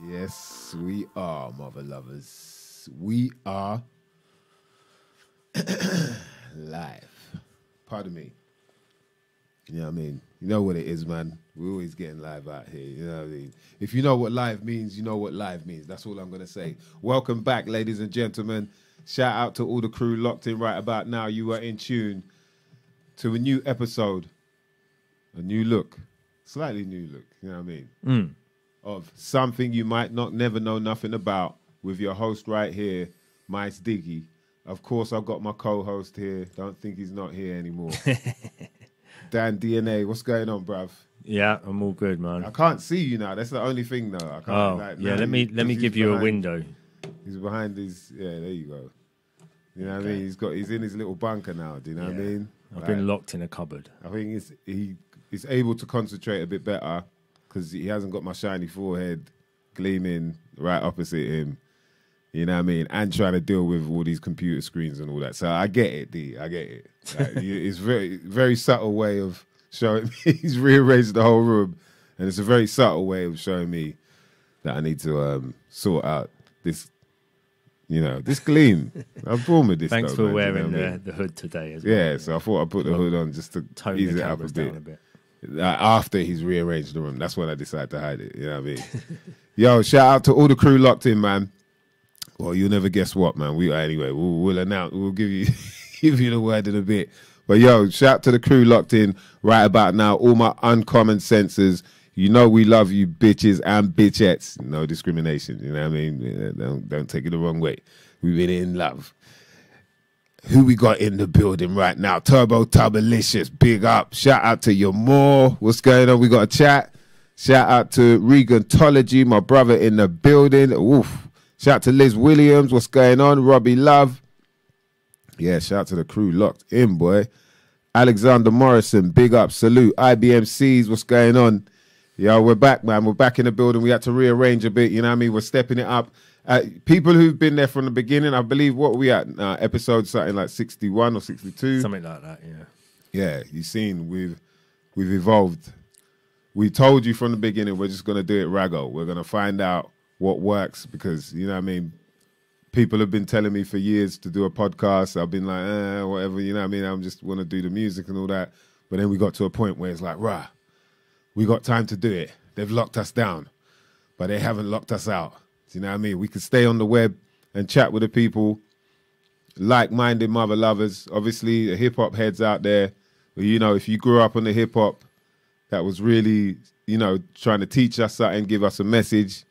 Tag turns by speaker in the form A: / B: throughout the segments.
A: Yes, we are, mother lovers. We are live. Pardon me. You know what I mean? You know what it is, man. We're always getting live out here. You know what I mean? If you know what live means, you know what live means. That's all I'm going to say. Welcome back, ladies and gentlemen. Shout out to all the crew locked in right about now. You are in tune to a new episode, a new look, slightly new look, you know what I mean? Of something you might not never know nothing about with your host right here, Mice Diggy. Of course, I've got my co-host here. Don't think he's not here anymore. Dan DNA, what's going on, bruv?
B: Yeah, I'm all good, man.
A: I can't see you now. That's the only thing, though. I can't.
B: Oh, yeah. Let me give you a window.
A: He's behind his. Yeah, there you go. You know what I mean? He's in his little bunker now. Do you know what I mean?
B: I've been locked in a cupboard.
A: I think he's able to concentrate a bit better because he hasn't got my shiny forehead gleaming right opposite him. You know what I mean? And trying to deal with all these computer screens and all that. So I get it, D. I get it. Like, it's very, very subtle way of showing me. He's rearranged the whole room. And it's a very subtle way of showing me that I need to sort out this, this gleam. I'm born with this.
B: Thanks
A: though,
B: for
A: man,
B: wearing the hood today as well.
A: Yeah, so I thought I'd put the hood on just to
B: tone
A: ease
B: the
A: it up a
B: cameras down a bit.
A: After he's rearranged the room, that's when I decided to hide it. You know what I mean? Yo, shout out to all the crew locked in, man. Well, you'll never guess what, man. We'll announce. We'll give you give you the word in a bit. But yo, shout out to the crew locked in right about now. All my uncommon senses. You know we love you, bitches and bitchettes. No discrimination. You know what I mean? Don't take it the wrong way. We've been in love. Who we got in the building right now? Turbo Tubalicious, big up. Shout out to your more. What's going on? We got a chat. Shout out to Regantology, my brother in the building. Oof. Shout out to Liz Williams. What's going on? Robbie Love. Yeah, shout out to the crew locked in, boy. Alexander Morrison, big up. Salute. IBMCs, what's going on? Yo, we're back, man. We're back in the building. We had to rearrange a bit, you know what I mean? We're stepping it up. People who've been there from the beginning, I believe, what are we at? Episode something like 61 or 62?
B: Something like that, yeah.
A: Yeah, you've seen we've evolved. We told you from the beginning we're just going to do it raggo. We're going to find out what works because, you know what I mean, people have been telling me for years to do a podcast. I've been like, whatever, you know what I mean? I just want to do the music and all that. But then we got to a point where it's like, we got time to do it. They've locked us down, but they haven't locked us out. Do you know what I mean? We could stay on the web and chat with the people, like-minded mother lovers. Obviously, the hip-hop heads out there. If you grew up on the hip-hop that was really, trying to teach us something, give us a message,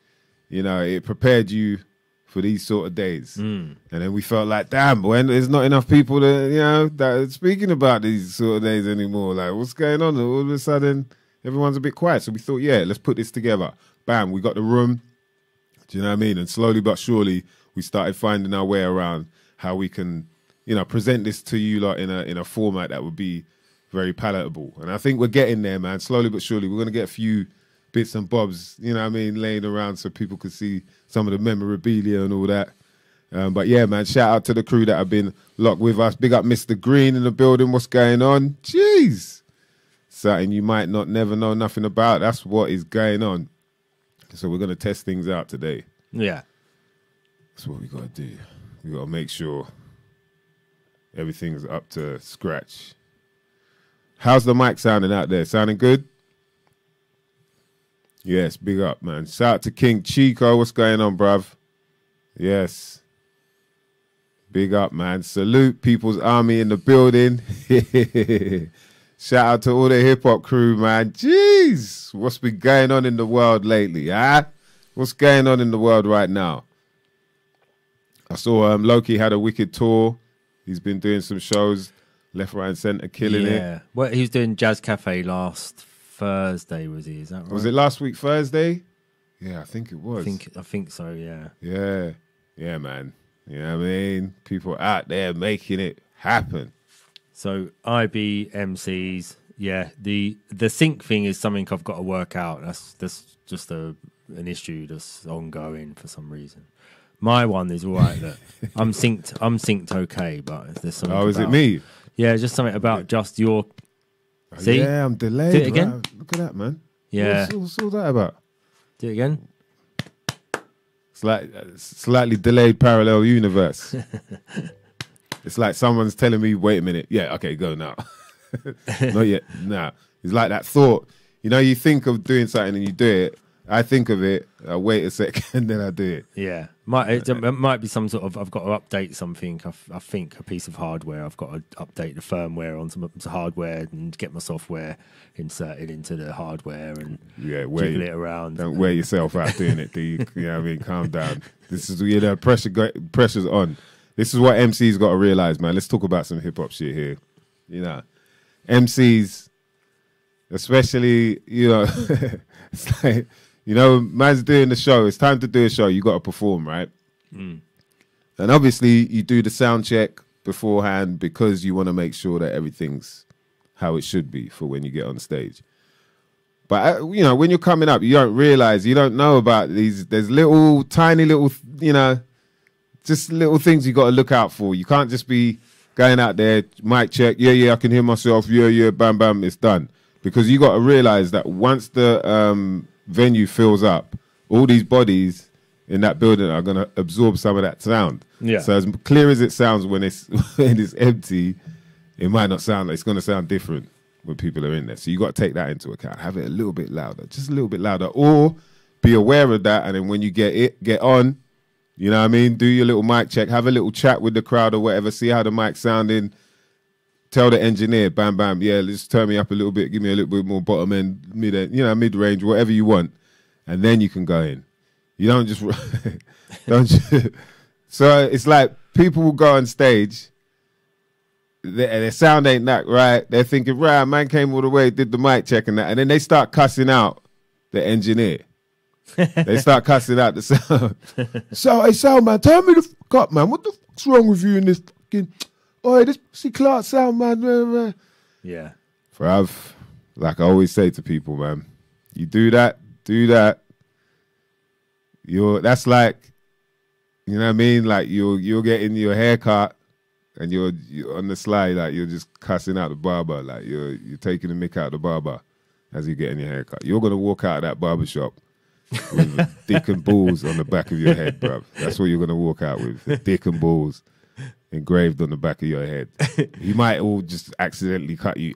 A: it prepared you for these sort of days. And then we felt like, damn, boy, there's not enough people that are speaking about these sort of days anymore. Like, what's going on? All of a sudden, everyone's a bit quiet. So we thought, yeah, let's put this together. Bam, we got the room. Do you know what I mean? And slowly but surely, we started finding our way around how we can, present this to you lot in a format that would be very palatable. And I think we're getting there, man. Slowly but surely, we're going to get a few bits and bobs, laying around so people could see some of the memorabilia and all that. But yeah, man, shout out to the crew that have been locked with us. Big up Mr. Green in the building. What's going on? Jeez. Something you might not never know nothing about. That's what is going on. So we're going to test things out today.
B: Yeah.
A: That's what we got to do. We got to make sure everything's up to scratch. How's the mic sounding out there? Sounding good? Yes, big up, man. Shout out to King Chico. What's going on, bruv? Yes. Big up, man. Salute People's Army in the building. Shout out to all the hip-hop crew, man. Jeez. What's been going on in the world lately, huh? What's going on in the world right now? I saw Loki had a wicked tour. He's been doing some shows left, right, and centre, killing it.
B: Yeah. Well, he was doing Jazz Cafe last Thursday, was he? Is that right?
A: Was it last week, Thursday? Yeah, I think it was.
B: I think so, yeah.
A: Yeah. Yeah, man. You know what I mean? People out there making it happen.
B: So IBMCs, yeah. The sync thing is something I've got to work out. That's just an issue that's ongoing for some reason. My one is all right. That I'm synced okay, but there's something.
A: Oh, is it me?
B: Yeah, just something about just your. See?
A: Yeah, I'm delayed.
B: Do it again.
A: Right. Look at that, man.
B: Yeah.
A: What's all that about?
B: Do it again.
A: It's like a slightly delayed parallel universe. It's like someone's telling me, wait a minute. Yeah, okay, go now. Not yet. Nah. It's like that thought. You know, you think of doing something and you do it. I think of it, I wait a second, then I do it.
B: Yeah. It might be some sort of, I've got to update something. I think a piece of hardware. I've got to update the firmware on some hardware and get my software inserted into the hardware and jiggle it around.
A: Don't wear yourself out doing it, do you? You know what I mean? Calm down. This is, you know, pressure's on. This is what MC's got to realize, man. Let's talk about some hip hop shit here. You know, MCs, especially, you know, it's like, you know, man's doing the show. It's time to do a show. You got to perform, right? And obviously, you do the sound check beforehand because you want to make sure that everything's how it should be for when you get on stage. But, you know, when you're coming up, you don't realize, you don't know about these. There's little, tiny little, you know, just little things you got to look out for. You can't just be going out there, mic check, yeah, I can hear myself, yeah, bam, bam, it's done. Because you got to realize that once the venue fills up, all these bodies in that building are going to absorb some of that sound.
B: Yeah.
A: So as clear as it sounds when it's when it's empty, it might not sound like it's going to sound different when people are in there. So you got to take that into account. Have it a little bit louder, just a little bit louder, or be aware of that. And then when you get on, you know what I mean? Do your little mic check, have a little chat with the crowd or whatever, see how the mic's sounding. Tell the engineer, bam, bam, yeah, let's turn me up a little bit, give me a little bit more bottom end, mid range, whatever you want. And then you can go in. You don't just, So it's like people will go on stage, their sound ain't that right. They're thinking, right, man came all the way, did the mic check and that. And then they start cussing out the engineer. They start cussing out the sound. So, hey, sound man, turn me the fuck up, man. What the fuck's wrong with you in this fucking... Oh, this pussy Clark sound, man.
B: Yeah.
A: Bruv, like I always say to people, man, you do that. That's like, you know what I mean? Like you're getting your hair cut and you're on the slide, like you're just cussing out the barber, like you're taking the mick out the barber as you're getting your hair cut. You're gonna walk out of that barber shop with dick and balls on the back of your head, bruv. That's what you're gonna walk out with, dick and balls engraved on the back of your head. He might all just accidentally cut you,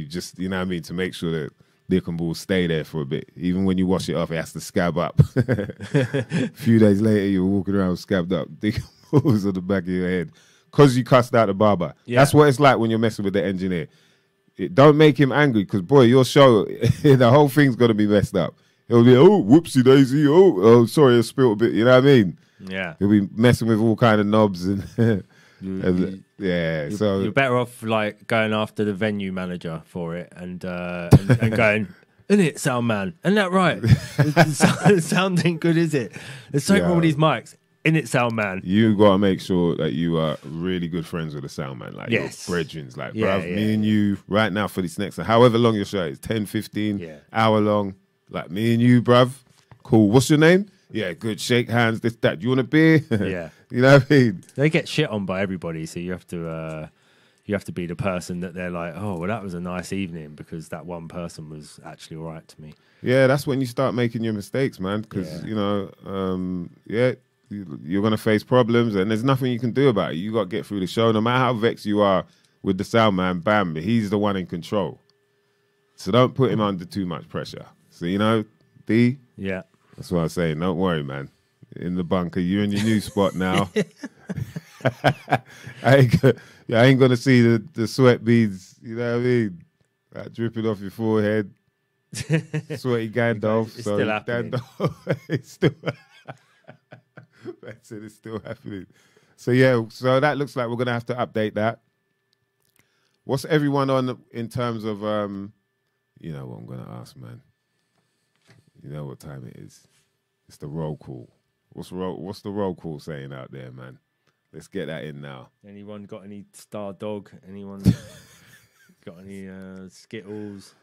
A: just, you know what I mean, to make sure that dick and balls stay there for a bit. Even when you wash it off, it has to scab up. A few days later, you're walking around scabbed up, dick and balls on the back of your head because you cussed out the barber. Yeah. That's what it's like when you're messing with the engineer. Don't make him angry because, boy, your show, the whole thing's going to be messed up. He'll be, oh, whoopsie daisy, oh, sorry, I spilled a bit, you know what I mean?
B: Yeah,
A: you'll be messing with all kind of knobs and so
B: you're better off like going after the venue manager for it and going, isn't it, sound man? Isn't that right? The sound ain't good, is it? Let's take all these mics. In it, sound man.
A: You got to make sure that you are really good friends with the sound man, like your brethrens, like bruv, me and you right now for this next, however long your show is, 10, 15, hour long, like me and you, bruv. Cool. What's your name? Yeah, good. Shake hands. This, that. Do you want a beer?
B: Yeah.
A: You know what I mean?
B: They get shit on by everybody, so you have to be the person that they're like, oh, well, that was a nice evening because that one person was actually all right to me.
A: Yeah, that's when you start making your mistakes, man. Because you know, you're gonna face problems, and there's nothing you can do about it. You got to get through the show, no matter how vexed you are with the sound man. Bam, he's the one in control. So don't put him under too much pressure. So you know, D.
B: Yeah.
A: That's what I'm saying. Don't worry, man. In the bunker, you're in your new spot now. I ain't gonna see the sweat beads. You know what I mean? Dripping off your forehead, sweaty Gandalf.
B: It's still happening.
A: It's still. That's it. It's still happening. So yeah. So that looks like we're gonna have to update that. What's everyone on in terms of You know what I'm gonna ask, man. You know what time it is. It's the roll call. What's the roll call saying out there, man? Let's get that in now.
B: Anyone got any Star Dog? Anyone got any Skittles?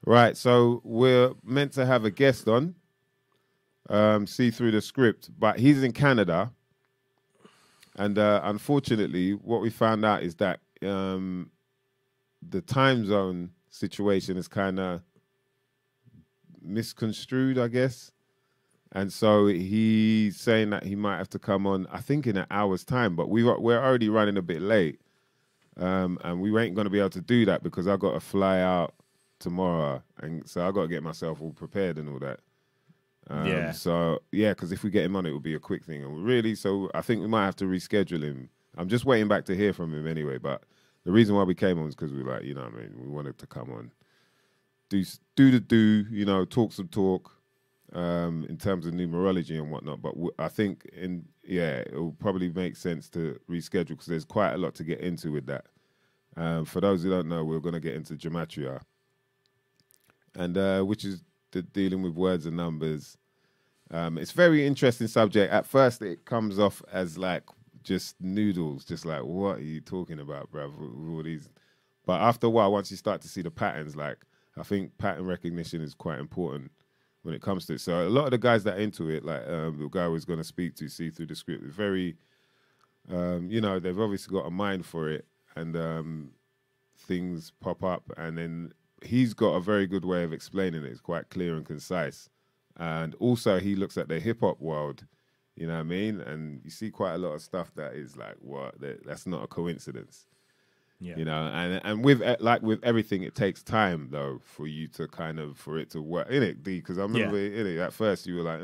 A: Right, so we're meant to have a guest on. See through the script, but he's in Canada. And unfortunately, what we found out is that the time zone situation is kind of misconstrued, I guess. And so he's saying that he might have to come on, I think, in an hour's time. But we're already running a bit late. And we ain't going to be able to do that because I got to fly out tomorrow. And so I got to get myself all prepared and all that.
B: Yeah.
A: So, yeah, because if we get him on, it will be a quick thing. And really, so I think we might have to reschedule him. I'm just waiting back to hear from him anyway. But the reason why we came on was because we were like, you know what I mean? We wanted to come on, you know, talk some talk in terms of numerology and whatnot. But I think, it will probably make sense to reschedule because there's quite a lot to get into with that. For those who don't know, we're going to get into gematria, and which is dealing with words and numbers. It's a very interesting subject. At first, it comes off as like just noodles, just like, what are you talking about, bruv? With all these. But after a while, once you start to see the patterns, like, I think pattern recognition is quite important when it comes to it. So a lot of the guys that are into it, like the guy I was going to speak to, see through the script, is very, you know, they've obviously got a mind for it, and things pop up, and then he's got a very good way of explaining it. It's quite clear and concise. And also he looks at the hip-hop world, you know what I mean? And you see quite a lot of stuff that is like, what? That's not a coincidence.
B: Yeah.
A: You know, and with like with everything, it takes time though for you to for it to work in it, D. Because I remember at first you were like,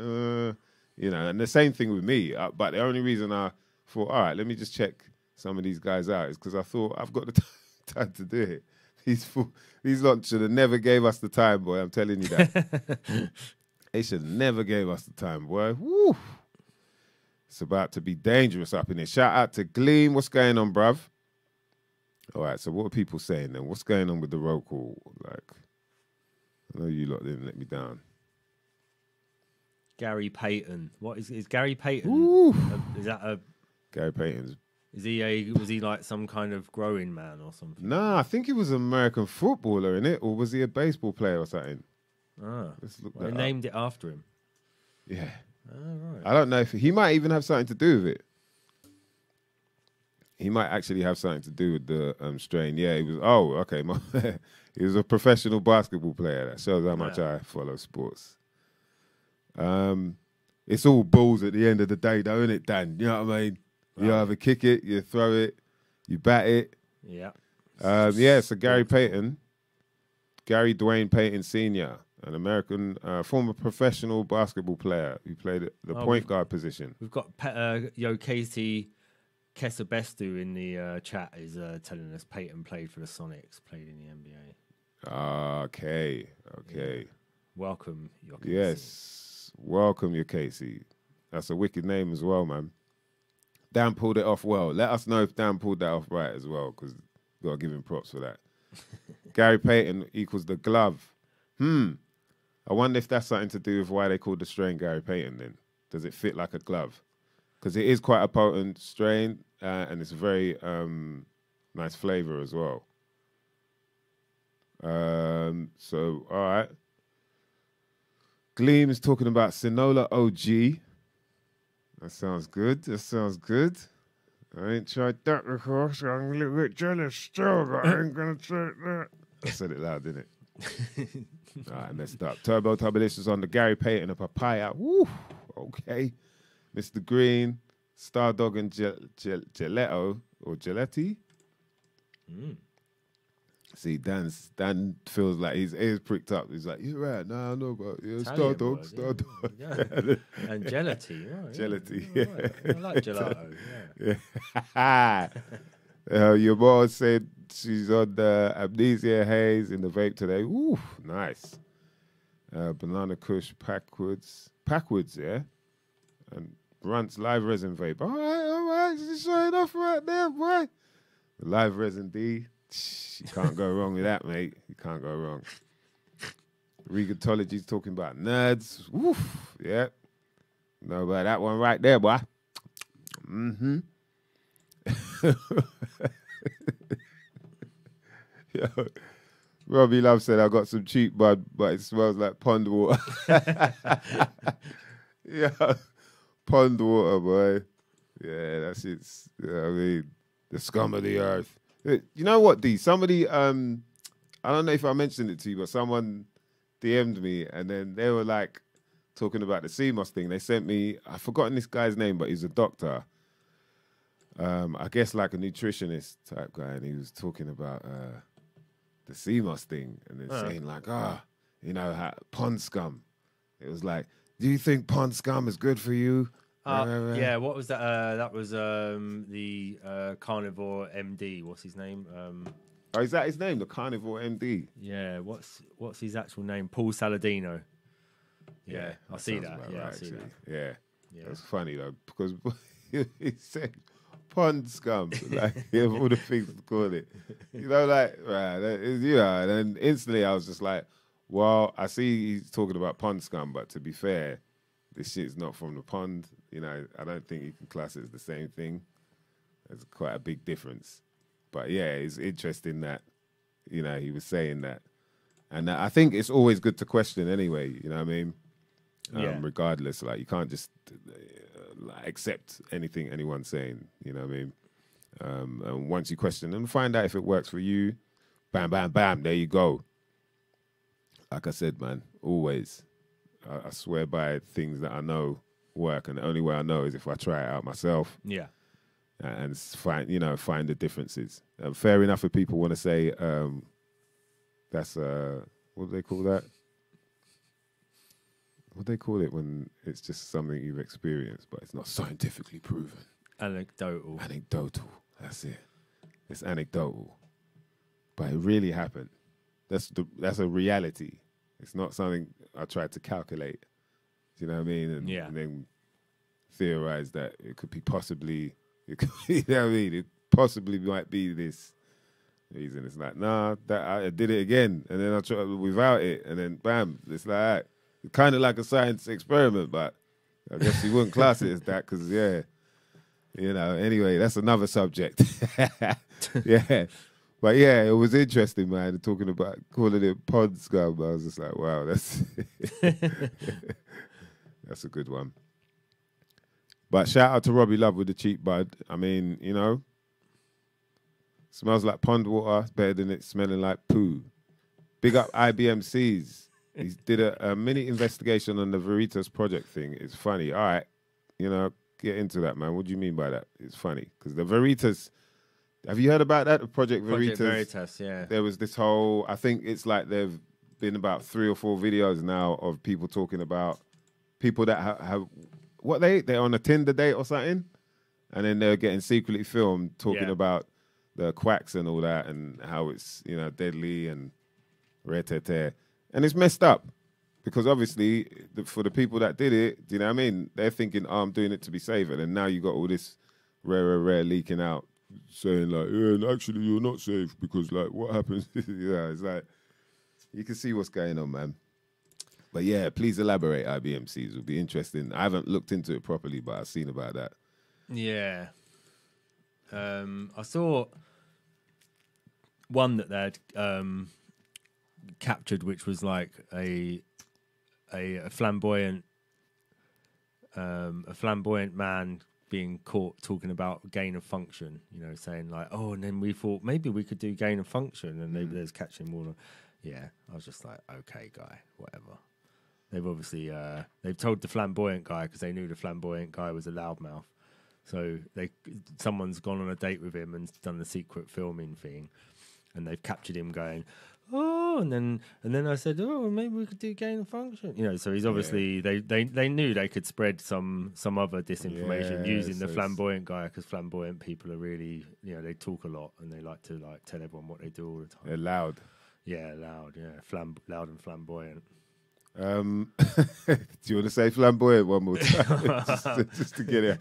A: you know, and the same thing with me. But the only reason I thought, all right, let me just check some of these guys out, is because I thought I've got the time to do it. These lot should have never gave us the time, boy. I'm telling you that. They should have never gave us the time, boy. Woo! It's about to be dangerous up in here. Shout out to Gleam. What's going on, bruv? All right, so what are people saying then? What's going on with the roll call? Like, I know you lot didn't let me down.
B: Gary Payton. What is Gary Payton? Is that a
A: Gary Payton's?
B: was he like some kind of growing man or something?
A: No, I think he was an American footballer, innit? Or was he a baseball player or something? Let's look
B: They
A: that
B: named it after him.
A: Yeah.
B: Right.
A: I don't know if he might even have something to do with it. He might actually have something to do with the strain. Yeah, he was. Oh, okay. He was a professional basketball player. That shows how much I follow sports. It's all balls at the end of the day, though, isn't it, Dan? You know what I mean? Right. You either kick it, you throw it, you bat it.
B: Yeah.
A: So Gary Payton, Gary Dwayne Payton Sr., an American former professional basketball player who played the point guard position.
B: We've got Casey Kesabestu in the chat is telling us Payton played for the Sonics, played in the NBA.
A: Okay.
B: Yeah. Welcome, your Casey.
A: Yes, welcome, your Casey. That's a wicked name as well, man. Dan pulled it off well. Let us know if Dan pulled that off right as well, because got to give him props for that. Gary Payton equals the glove. I wonder if that's something to do with why they called the strain Gary Payton then. Does it fit like a glove? Because it is quite a potent strain, and it's a very nice flavor as well. So, all right. Gleam is talking about Sinola OG. That sounds good. I ain't tried that before, so I'm a little bit jealous still, but I ain't going to say that. I said it loud, didn't it? All right, messed up. Turbo Turbulicious on the Gary Payton, a papaya. Woo, okay. Mr. Green, Stardog and Gelato, or Geletti. See, Dan feels like his ears pricked up. He's like, you're right. Nah, I know about Stardog.
B: Yeah. And Geletti. Right,
A: Geletti,
B: yeah. Right. I like gelato,
A: yeah. Your mom said she's on the Amnesia Haze in the vape today. Ooh, nice. Banana Kush, Packwoods, yeah? And Brunt's live resin vape. All right. She's showing off right there, boy. The live resin D. You can't go wrong with that, mate. You can't go wrong. Regatology's talking about nerds. Woof. Yeah. Know about that one right there, boy. Mm-hmm. Yo, Robbie Love said, I got some cheap bud, but it smells like pond water. Yeah. Pond water, boy. Yeah, that's it. You know what I mean? The scum of the earth. You know what, D? Somebody, I don't know if I mentioned it to you, but someone DM'd me, and then they were like talking about the CMOS thing. They sent me, I've forgotten this guy's name, but he's a doctor. I guess like a nutritionist type guy, and he was talking about the CMOS thing, and they're saying like, you know, pond scum. It was like, do you think pond scum is good for you?
B: Yeah, what was that? That was the carnivore MD. What's his name?
A: Oh, is that his name? The carnivore MD?
B: Yeah, what's his actual name? Paul Saladino. Yeah, I see that. Yeah,
A: right,
B: I see that.
A: Yeah.
B: Yeah.
A: That's funny though, because he said pond scum, like all the things to call it. You know, like, right, you know, and then instantly I was just like, well, I see he's talking about pond scum, but to be fair, this shit's not from the pond. You know, I don't think you can class it as the same thing. There's quite a big difference. But yeah, it's interesting that, you know, he was saying that. And I think it's always good to question anyway, you know what I mean? Regardless, like you can't just accept anything anyone's saying, you know what I mean? And once you question and find out if it works for you, bam, bam, bam, there you go. Like I said, man, always. I swear by things that I know work, and the only way I know is if I try it out myself.
B: Yeah.
A: And find the differences. Fair enough if people want to say that's what do they call that? What do they call it when it's just something you've experienced, but it's not scientifically proven?
B: Anecdotal.
A: That's it. It's anecdotal, but it really happened. That's a reality. It's not something I tried to calculate. Do you know what I mean? And then theorize that it could be possibly. You know what I mean? It possibly might be this reason. It's like, nah, that I did it again, and then I tried without it, and then bam, it's like that. It's kind of like a science experiment, but I guess you wouldn't class it as that because, you know. Anyway, that's another subject. Yeah, but yeah, it was interesting, man. Talking about calling it pond scum, I was just like, wow, that's that's a good one. But shout out to Robbie Love with the cheap bud. I mean, you know, smells like pond water, better than it smelling like poo. Big up IBMCs. He did a mini investigation on the Veritas project thing. It's funny. All right, you know, get into that, man. What do you mean by that? It's funny. Because the Veritas, have you heard about that? The Project
B: Veritas, yeah.
A: There was this whole, I think it's like there've been about 3 or 4 videos now of people talking about people that have what they're on a Tinder date or something, and then they're getting secretly filmed talking about the quacks and all that and how it's, you know, deadly and re-te-te. And it's messed up because obviously for the people that did it, do you know what I mean? They're thinking, oh, I'm doing it to be safe, and then now you got all this rare leaking out saying like, yeah, and actually you're not safe because like what happens? Yeah, it's like you can see what's going on, man. But yeah, please elaborate, IBMCs. It would be interesting. I haven't looked into it properly, but I've seen about that.
B: Yeah. I saw one that they'd captured, which was like a flamboyant man being caught talking about gain of function, you know, saying like, oh, and then we thought maybe we could do gain of function, and there's catching water. Yeah, I was just like, okay, guy, whatever. They've obviously they've told the flamboyant guy because they knew the flamboyant guy was a loudmouth. So someone's gone on a date with him and done the secret filming thing, and they've captured him going, oh, and then I said, oh, maybe we could do gain of function, you know. So he's obviously they knew they could spread some other disinformation using the flamboyant guy, because flamboyant people are really, you know, they talk a lot and they like to like tell everyone what they do all the time.
A: They're loud.
B: Yeah, loud. Yeah, loud and flamboyant.
A: Do you want to say flamboyant one more time? just to get it.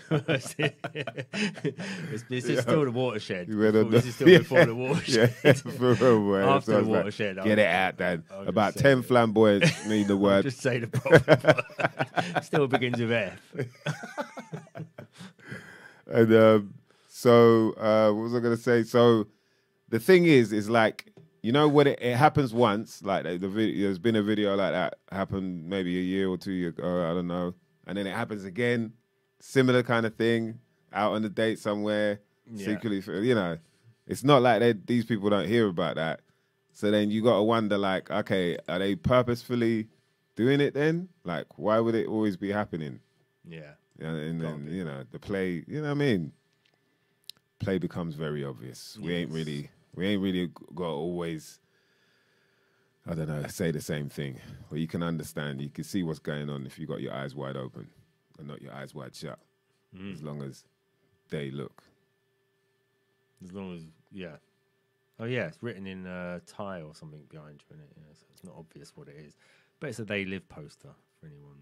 B: This is still the watershed. This is still before the watershed. After the watershed.
A: Get it out, Dan. About 10 flamboyants mean the word.
B: Just say the problem. Still begins with F.
A: And so, what was I going to say? So, the thing is like, you know, when it happens once, like there's been a video like that happened maybe a year or 2 years ago, I don't know, and then it happens again, similar kind of thing, out on a date somewhere, secretly, you know, it's not like these people don't hear about that. So then you got to wonder, like, okay, are they purposefully doing it then? Like, why would it always be happening?
B: Yeah.
A: And then, you know, the play, you know what I mean? Play becomes very obvious.
B: Yes.
A: We ain't really got to always, I don't know, say the same thing. But you can understand, you can see what's going on if you got your eyes wide open and not your eyes wide shut. As long as they look.
B: As long as, yeah. Oh, yeah, it's written in Thai or something behind you, isn't it? Yeah, so it's not obvious what it is. But it's a They Live poster for anyone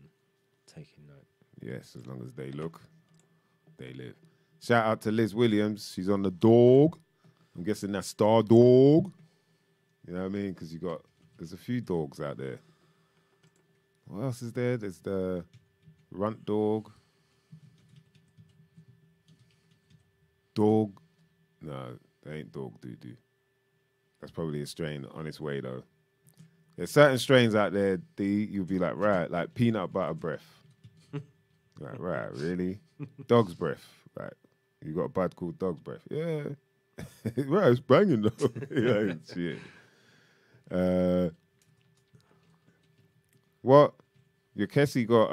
B: taking note.
A: Yes, as long as they look, they live. Shout out to Liz Williams. She's on the dog. I'm guessing that's Star Dog. You know what I mean? Because there's a few dogs out there. What else is there? There's the Runt Dog. Dog. No, they ain't dog doo-doo. That's probably a strain on its way, though. There's certain strains out there, you'll be like, right, like peanut butter breath. Like, right, really? Dog's breath. Like, you got a bud called dog's breath. Yeah. Right, it's banging, though. Yeah, shit. What? Your Kessie got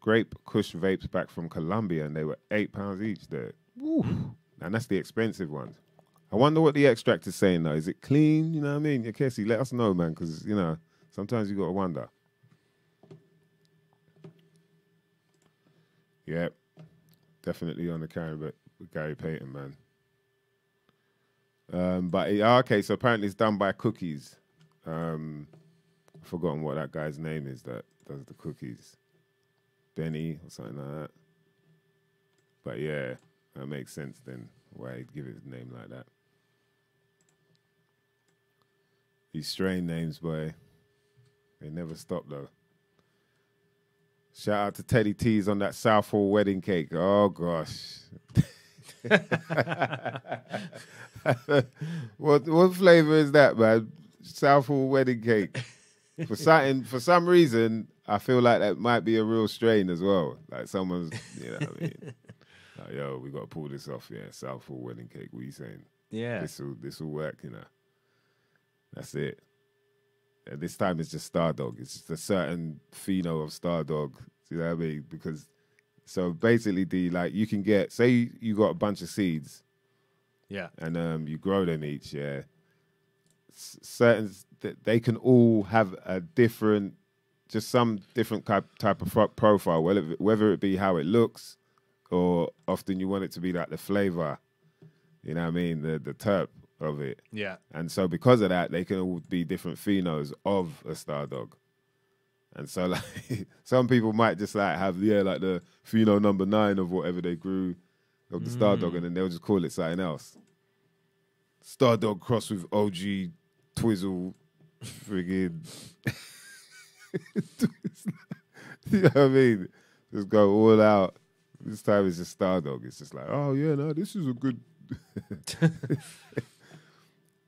A: grape Kush vapes back from Colombia, and they were £8 each there. Woo. And that's the expensive ones. I wonder what the extract is saying, though. Is it clean? You know what I mean? Your Kessie, let us know, man, because, you know, sometimes you got to wonder. Yep. Definitely on the Gary Payton, man. But, okay, so apparently it's done by Cookies. I've forgotten what that guy's name is that does the cookies. Benny or something like that. But, yeah, that makes sense then, why he'd give it a name like that. These strain names, boy, they never stop, though. Shout out to Teddy T's on that Southall wedding cake. Oh, gosh. What flavor is that, man? Southall wedding cake. For some reason, I feel like that might be a real strain as well. Like someone's, you know what I mean? Like, yo, we got to pull this off, yeah. Southall wedding cake. What are you saying?
B: Yeah.
A: This will work, you know. That's it. And this time it's just Stardog. It's just a certain pheno of Stardog. See what I mean? Because so basically, you can get, say you got a bunch of seeds.
B: Yeah.
A: And you grow them each, yeah. Certain they can all have a different, just some different type of profile, whether it be how it looks, or often you want it to be like the flavor. You know what I mean? The terp of it.
B: Yeah. And
A: so because of that, they can all be different phenos of a Stardog. And so like some people might just like have, like the pheno number 9 of whatever they grew of the Stardog, and then they'll just call it something else. Stardog crossed with OG Twizzle friggin' you know what I mean? Just go all out. This time it's just Stardog. It's just like, oh yeah, no, this is a good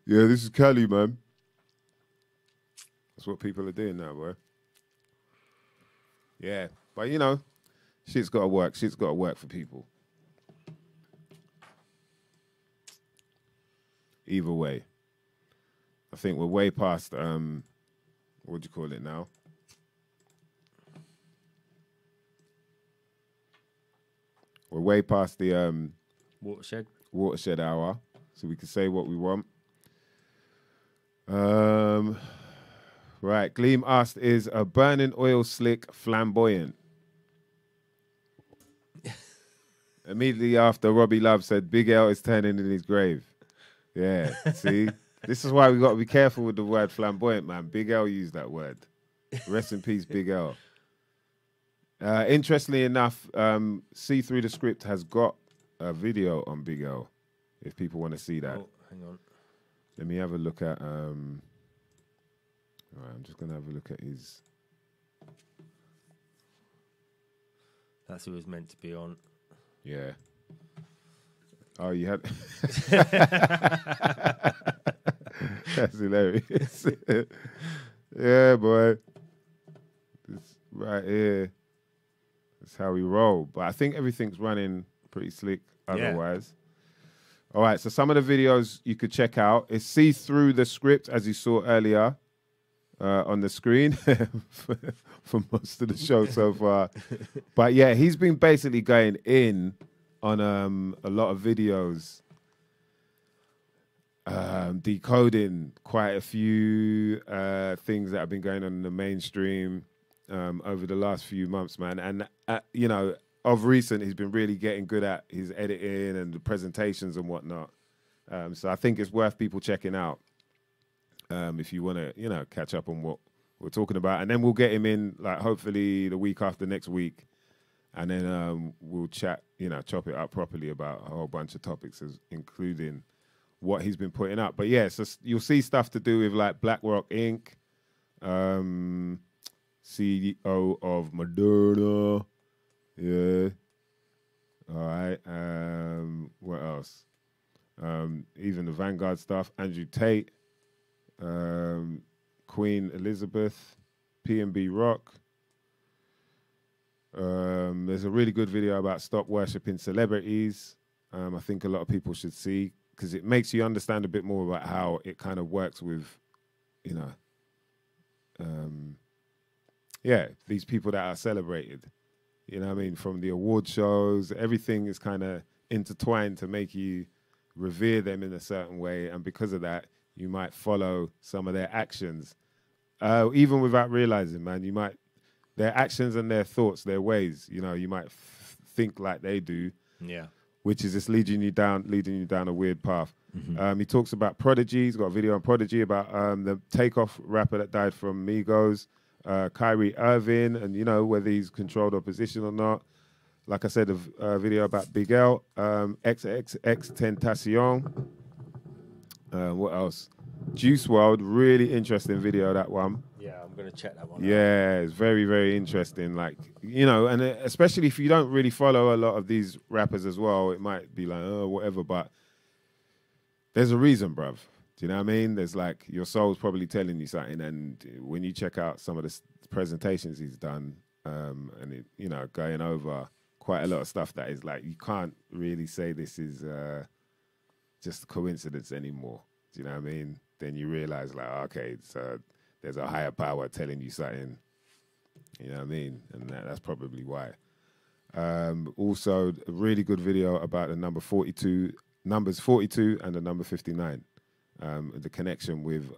A: yeah, this is Cali, man. That's what people are doing now, boy. Yeah, but you know, shit's got to work. Shit's got to work for people. Either way, I think we're way past, what do you call it now? We're way past the watershed hour, so we can say what we want. Right, Gleam asked, is a burning oil slick flamboyant? Immediately after, Robbie Love said, Big L is turning in his grave. Yeah, see? This is why we got to be careful with the word flamboyant, man. Big L used that word. Rest in peace, Big L. Interestingly enough, See Through the Script has got a video on Big L, if people want to see that.
B: Oh, hang on.
A: Let me have a look at... all right, I'm just going to have a look at his...
B: That's who it was meant to be on.
A: Yeah. Oh, you had... That's hilarious. Yeah, boy. This right here. That's how we roll. But I think everything's running pretty slick otherwise. Yeah. All right, so some of the videos you could check out is See Through the Script, as you saw earlier. on the screen for most of the show so far. But yeah, he's been basically going in on a lot of videos, decoding quite a few things that have been going on in the mainstream over the last few months, man. And, you know, of recent, he's been really getting good at his editing and the presentations and whatnot. So I think it's worth people checking out if you want to, you know, catch up on what we're talking about. And then we'll get him in, like, hopefully the week after next week. And then we'll chat, you know, chop it up properly about a whole bunch of topics, including what he's been putting up. But yeah, so you'll see stuff to do with like BlackRock Inc., CEO of Moderna. Yeah. All right. What else? Even the Vanguard stuff. Andrew Tate, Queen Elizabeth, P&B Rock. There's a really good video about stop worshipping celebrities. I think a lot of people should see, because it makes you understand a bit more about how it kind of works with, you know, yeah, these people that are celebrated. You know what I mean? From the award shows, everything is kind of intertwined to make you revere them in a certain way. And because of that, you might follow some of their actions. Even without realizing, man, you might, their actions and their thoughts, their ways, you know, you might think like they do.
B: Yeah.
A: Which is just leading you down a weird path. Mm-hmm. He talks about Prodigy. He's got a video on Prodigy about the Takeoff rapper that died from Migos, Kyrie Irving, and, you know, whether he's controlled opposition or not. Like I said, a video about Big L, XXX Tentacion. What else? Juice WRLD, really interesting video, that one.
B: Yeah, I'm going to check that one
A: out. Yeah, it's very, very interesting. Like, you know, and especially if you don't really follow a lot of these rappers as well, it might be like, oh, whatever, but there's a reason, bruv. Do you know what I mean? There's like, your soul's probably telling you something, and when you check out some of the presentations he's done, and it, you know, going over quite a lot of stuff that is like, you can't really say this is just a coincidence anymore. Do you know what I mean? Then you realize, like, okay, so there's a higher power telling you something. You know what I mean? And that's probably why. Also, a really good video about the numbers 42 and the number 59. The connection with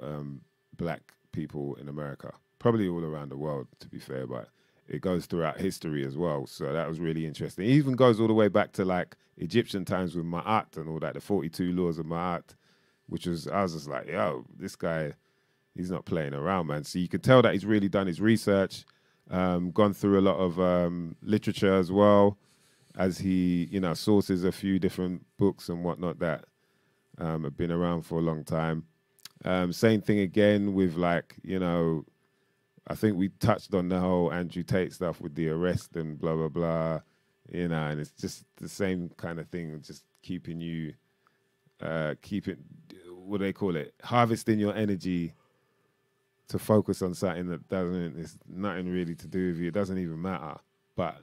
A: black people in America. Probably all around the world, to be fair, but it goes throughout history as well. So that was really interesting. It even goes all the way back to, like, Egyptian times with Ma'at and all that, the 42 laws of Ma'at, which was, I was just like, yo, this guy, he's not playing around, man. So you could tell that he's really done his research, gone through a lot of literature as well, as he, you know, sources a few different books and whatnot that have been around for a long time. Same thing again with, like, you know, I think we touched on the whole Andrew Tate stuff with the arrest and blah, blah, blah, you know, and it's just the same kind of thing, just keeping you, what do they call it? Harvesting your energy to focus on something that doesn't, it's nothing really to do with you. It doesn't even matter. But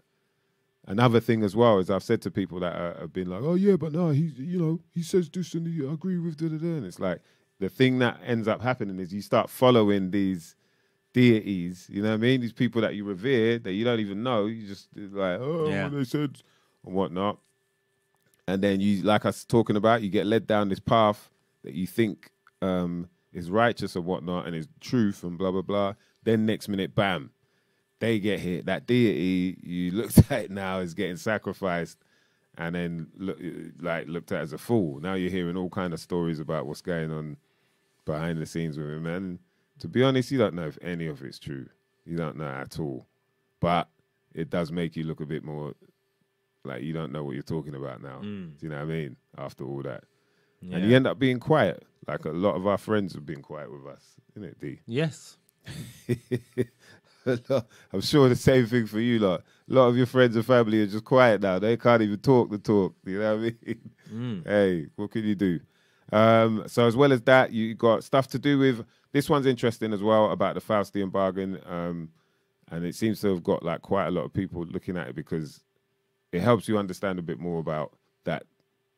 A: another thing as well is I've said to people that have been like, oh yeah, but no, he, you know, he says this and I agree with da-da-da. And it's like, the thing that ends up happening is you start following these deities, you know what I mean? These people that you revere, that you don't even know. You just like, oh, yeah, what they said and whatnot. And then you, like I was talking about, you get led down this path that you think is righteous and whatnot and is truth and blah, blah, blah. Then next minute, bam, they get hit. That deity you looked at now is getting sacrificed and then looked at as a fool. Now you're hearing all kind of stories about what's going on behind the scenes with him. And to be honest, you don't know if any of it's true. You don't know at all. But it does make you look a bit more like you don't know what you're talking about now. Do you know what I mean? After all that. Yeah. And you end up being quiet. Like a lot of our friends have been quiet with us. Isn't it, D?
B: Yes.
A: I'm sure the same thing for you lot. A lot of your friends and family are just quiet now. They can't even talk the talk. You know what I mean? Hey, what can you do? So as well as that, you got stuff to do with, this one's interesting as well, about the Faustian bargain. And it seems to have got like quite a lot of people looking at it because it helps you understand a bit more about that,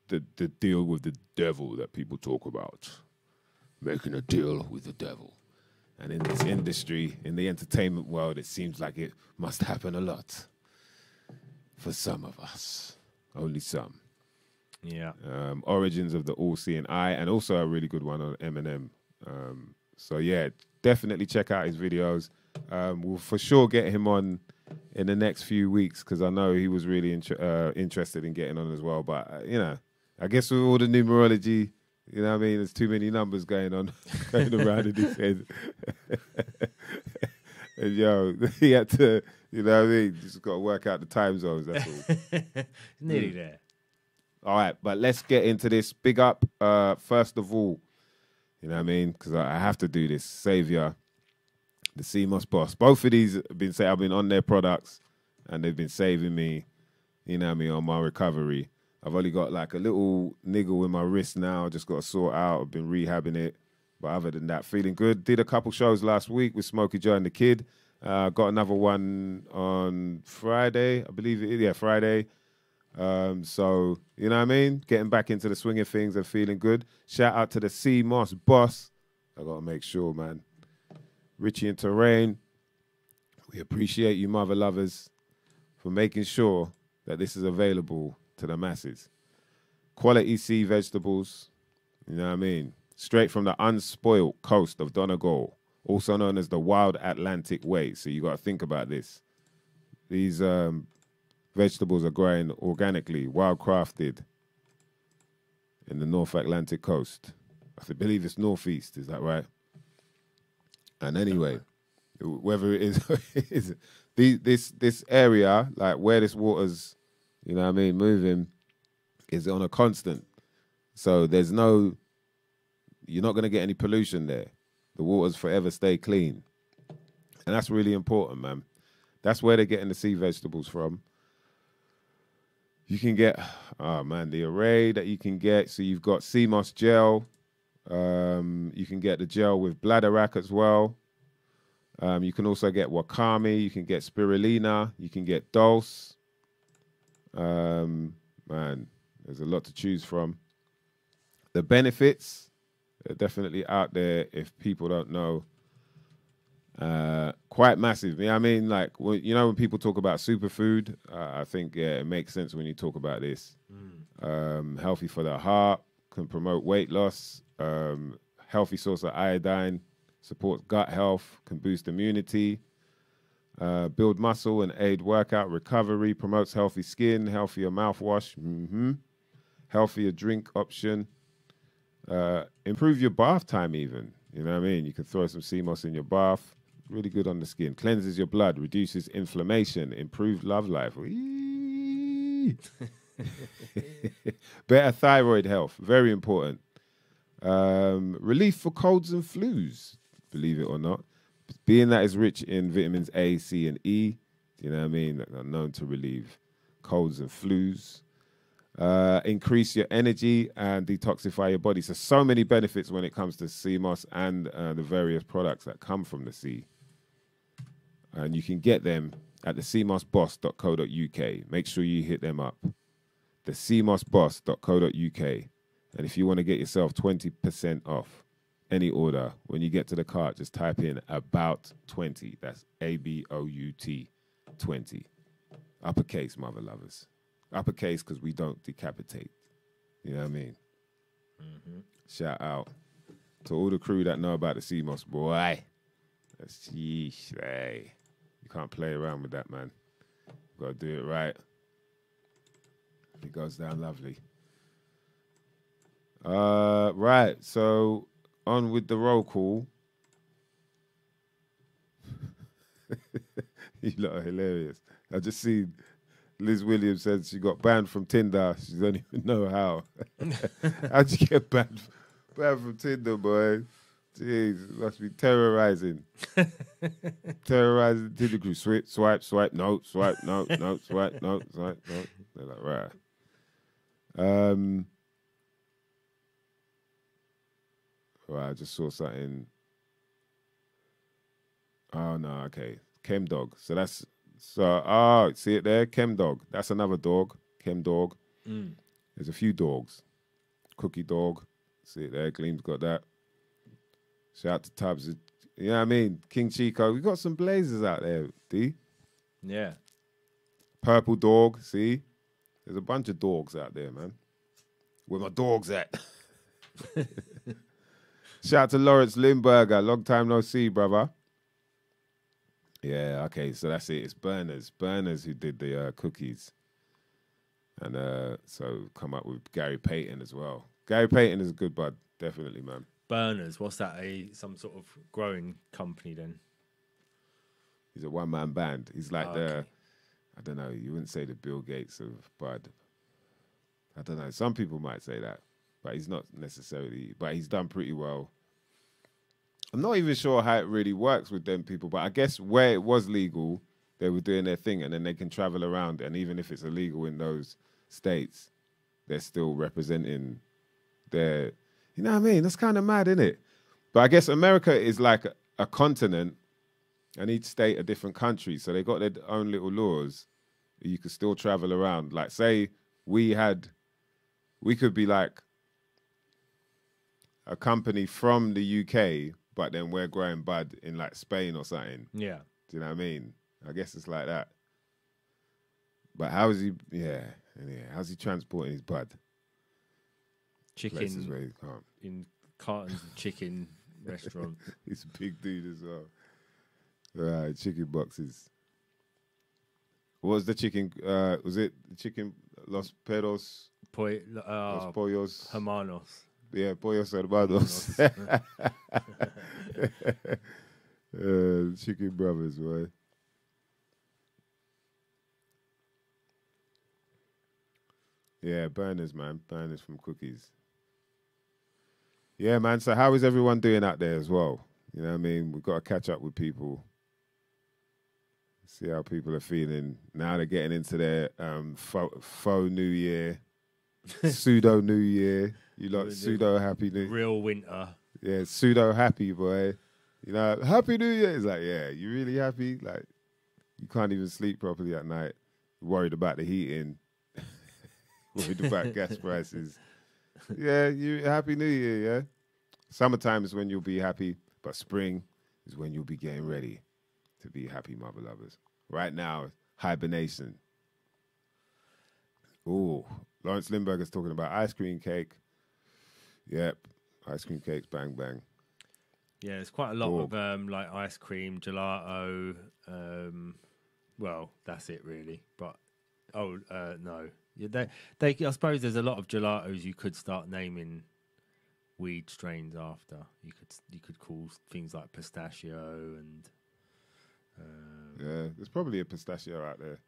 A: the deal with the devil that people talk about. Making a deal with the devil. And in this industry, in the entertainment world, it seems like it must happen a lot for some of us. Only some.
B: Yeah.
A: Origins of the All-Seeing Eye, and also a really good one on Eminem. So yeah, definitely check out his videos. We'll for sure get him on in the next few weeks because I know he was really interested in getting on as well. But you know, I guess with all the numerology, you know what I mean, there's too many numbers going on going around in his head. And yo, he had to, you know what I mean, just got to work out the time zones. That's all.
B: Nearly there.
A: All right, but let's get into this. Big up, first of all, you know what I mean? Because I have to do this. Savior, the CMOS boss. Both of these have been I've been on their products and they've been saving me, you know what I mean, on my recovery. I've only got like a little niggle in my wrist now. Just got to sort out. I've been rehabbing it. But other than that, feeling good. Did a couple shows last week with Smokey Joe and the Kid. Got another one on Friday, I believe it is. Yeah, Friday. So, you know what I mean? Getting back into the swing of things and feeling good. Shout out to the CMOS boss. I got to make sure, man. Richie and Terrain, we appreciate you, mother lovers, for making sure that this is available to the masses. Quality sea vegetables, you know what I mean? Straight from the unspoilt coast of Donegal, also known as the Wild Atlantic Way. So you got to think about this. These vegetables are growing organically, wild crafted in the North Atlantic coast. I believe it's northeast, is that right? And anyway, whether it is this area, like where this water's, you know what I mean, moving, is on a constant. So there's no, you're not going to get any pollution there. The waters forever stay clean. And that's really important, man. That's where they're getting the sea vegetables from. You can get, oh man, the array that you can get. So you've got CMOS gel. You can get the gel with bladderwrack as well. You can also get wakame. You can get spirulina. You can get dulse. Man, there's a lot to choose from. The benefits are definitely out there if people don't know. Quite massive. I mean, like, you know, when people talk about superfood, I think, yeah, it makes sense when you talk about this. Healthy for the heart, can promote weight loss, healthy source of iodine, supports gut health, can boost immunity, build muscle and aid workout recovery, promotes healthy skin, healthier mouthwash, healthier drink option, improve your bath time even. You know what I mean? You can throw some CMOS in your bath. Really good on the skin. Cleanses your blood, reduces inflammation, improved love life. Better thyroid health, very important. Relief for colds and flus, believe it or not. Being that it's rich in vitamins A, C, and E, you know what I mean, that are known to relieve colds and flus. Increase your energy and detoxify your body. So many benefits when it comes to CMOS and the various products that come from the sea. And you can get them at the cmosboss.co.uk. Make sure you hit them up. The cmosboss.co.uk. And if you want to get yourself 20% off any order, when you get to the cart, just type in about 20. That's ABOUT 20. Uppercase, mother lovers. Uppercase because we don't decapitate. You know what I mean? Shout out to all the crew that know about the CMOS, boy. That's yeesh, hey. You can't play around with that, man. You got to do it right. It goes down lovely. Right, so on with the roll call. You lot are hilarious. I just seen Liz Williams said she got banned from Tinder. She don't even know how. How'd you get banned from Tinder, boy? Jeez, it must be terrorizing. Terrorizing Tinder crew. Swipe, no, swipe, no, swipe, no, swipe, no. They're like, right. Right, I just saw something. Oh, no, okay. Chem dog. So that's... So, see it there? Chem dog. That's another dog. Chem dog. There's a few dogs. Cookie dog. See it there? Gleam's got that. Shout out to Tubbs. You know what I mean? King Chico. We got some blazers out there, D.
B: Yeah.
A: Purple Dog, see? There's a bunch of dogs out there, man. Where my dogs at? Shout out to Lawrence Limburger. Long time no see, brother. Yeah, okay, so that's it. It's Burners who did the cookies. And so come up with Gary Payton as well. Gary Payton is a good bud, definitely, man.
B: Burners, what's that? Some sort of growing company then?
A: He's a one-man band. He's like
B: Okay.
A: I don't know, you wouldn't say the Bill Gates of bud. I don't know, some people might say that, but he's not necessarily, but he's done pretty well. I'm not even sure how it really works with them people, but I guess where it was legal, they were doing their thing, and then they can travel around, and even if it's illegal in those states, they're still representing their, you know what I mean? That's kind of mad, isn't it? But I guess America is like a continent, and each state a different country, so they got their own little laws. You could still travel around. Like, say we could be like a company from the UK, but then we're growing bud in like Spain or something.
B: Yeah.
A: Do you know what I mean? I guess it's like that. But how is he? Yeah. How's he transporting his bud? Places where
B: Chicken
A: he can't.
B: in cartons of chicken restaurant.
A: He's a big dude as well. Right, chicken boxes. What was the chicken? Was it the chicken Los Peros? Los Pollos?
B: Hermanos.
A: Yeah, Pollos Hermanos. Chicken brothers, boy. Yeah, burners, man. Burners from cookies. Yeah, man. So how is everyone doing out there as well? You know what I mean? We've got to catch up with people. See how people are feeling. Now they're getting into their faux New Year, pseudo New Year. You lot pseudo happy New Year.
B: Real winter.
A: Yeah, pseudo happy, boy. You know, happy New Year. It's like, yeah, you really happy? Like, you can't even sleep properly at night. Worried about the heating. Worried about gas prices. Yeah, you happy New Year, yeah? Summertime is when you'll be happy, but spring is when you'll be getting ready to be happy, mother lovers. Right now, hibernation. Ooh, Lawrence Lindbergh is talking about ice cream cake. Yep, ice cream cakes, bang, bang.
B: Yeah, there's quite a lot of like ice cream, gelato. Well, that's it really. But no, yeah, they. I suppose there's a lot of gelatos you could start naming weed strains after. You could call things like pistachio and.
A: Yeah, there's probably a pistachio out there.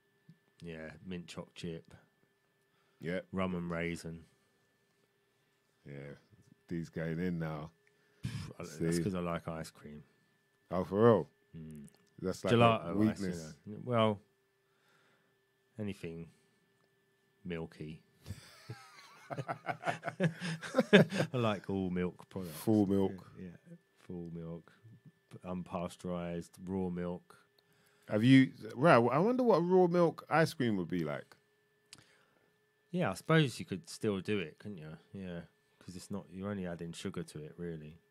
B: Yeah, mint choc chip.
A: Yeah,
B: rum and raisin.
A: Yeah, these going in now.
B: That's because I like ice cream.
A: Oh, for real? That's like
B: gelato
A: a weakness.
B: Ice, you know. Well, anything milky. I like all milk products.
A: Full milk.
B: Yeah, full milk, unpasteurized, raw milk.
A: Have you? Right. I wonder what raw milk ice cream would be like.
B: Yeah, I suppose you could still do it, couldn't you? Yeah, because it's not. You're only adding sugar to it, really.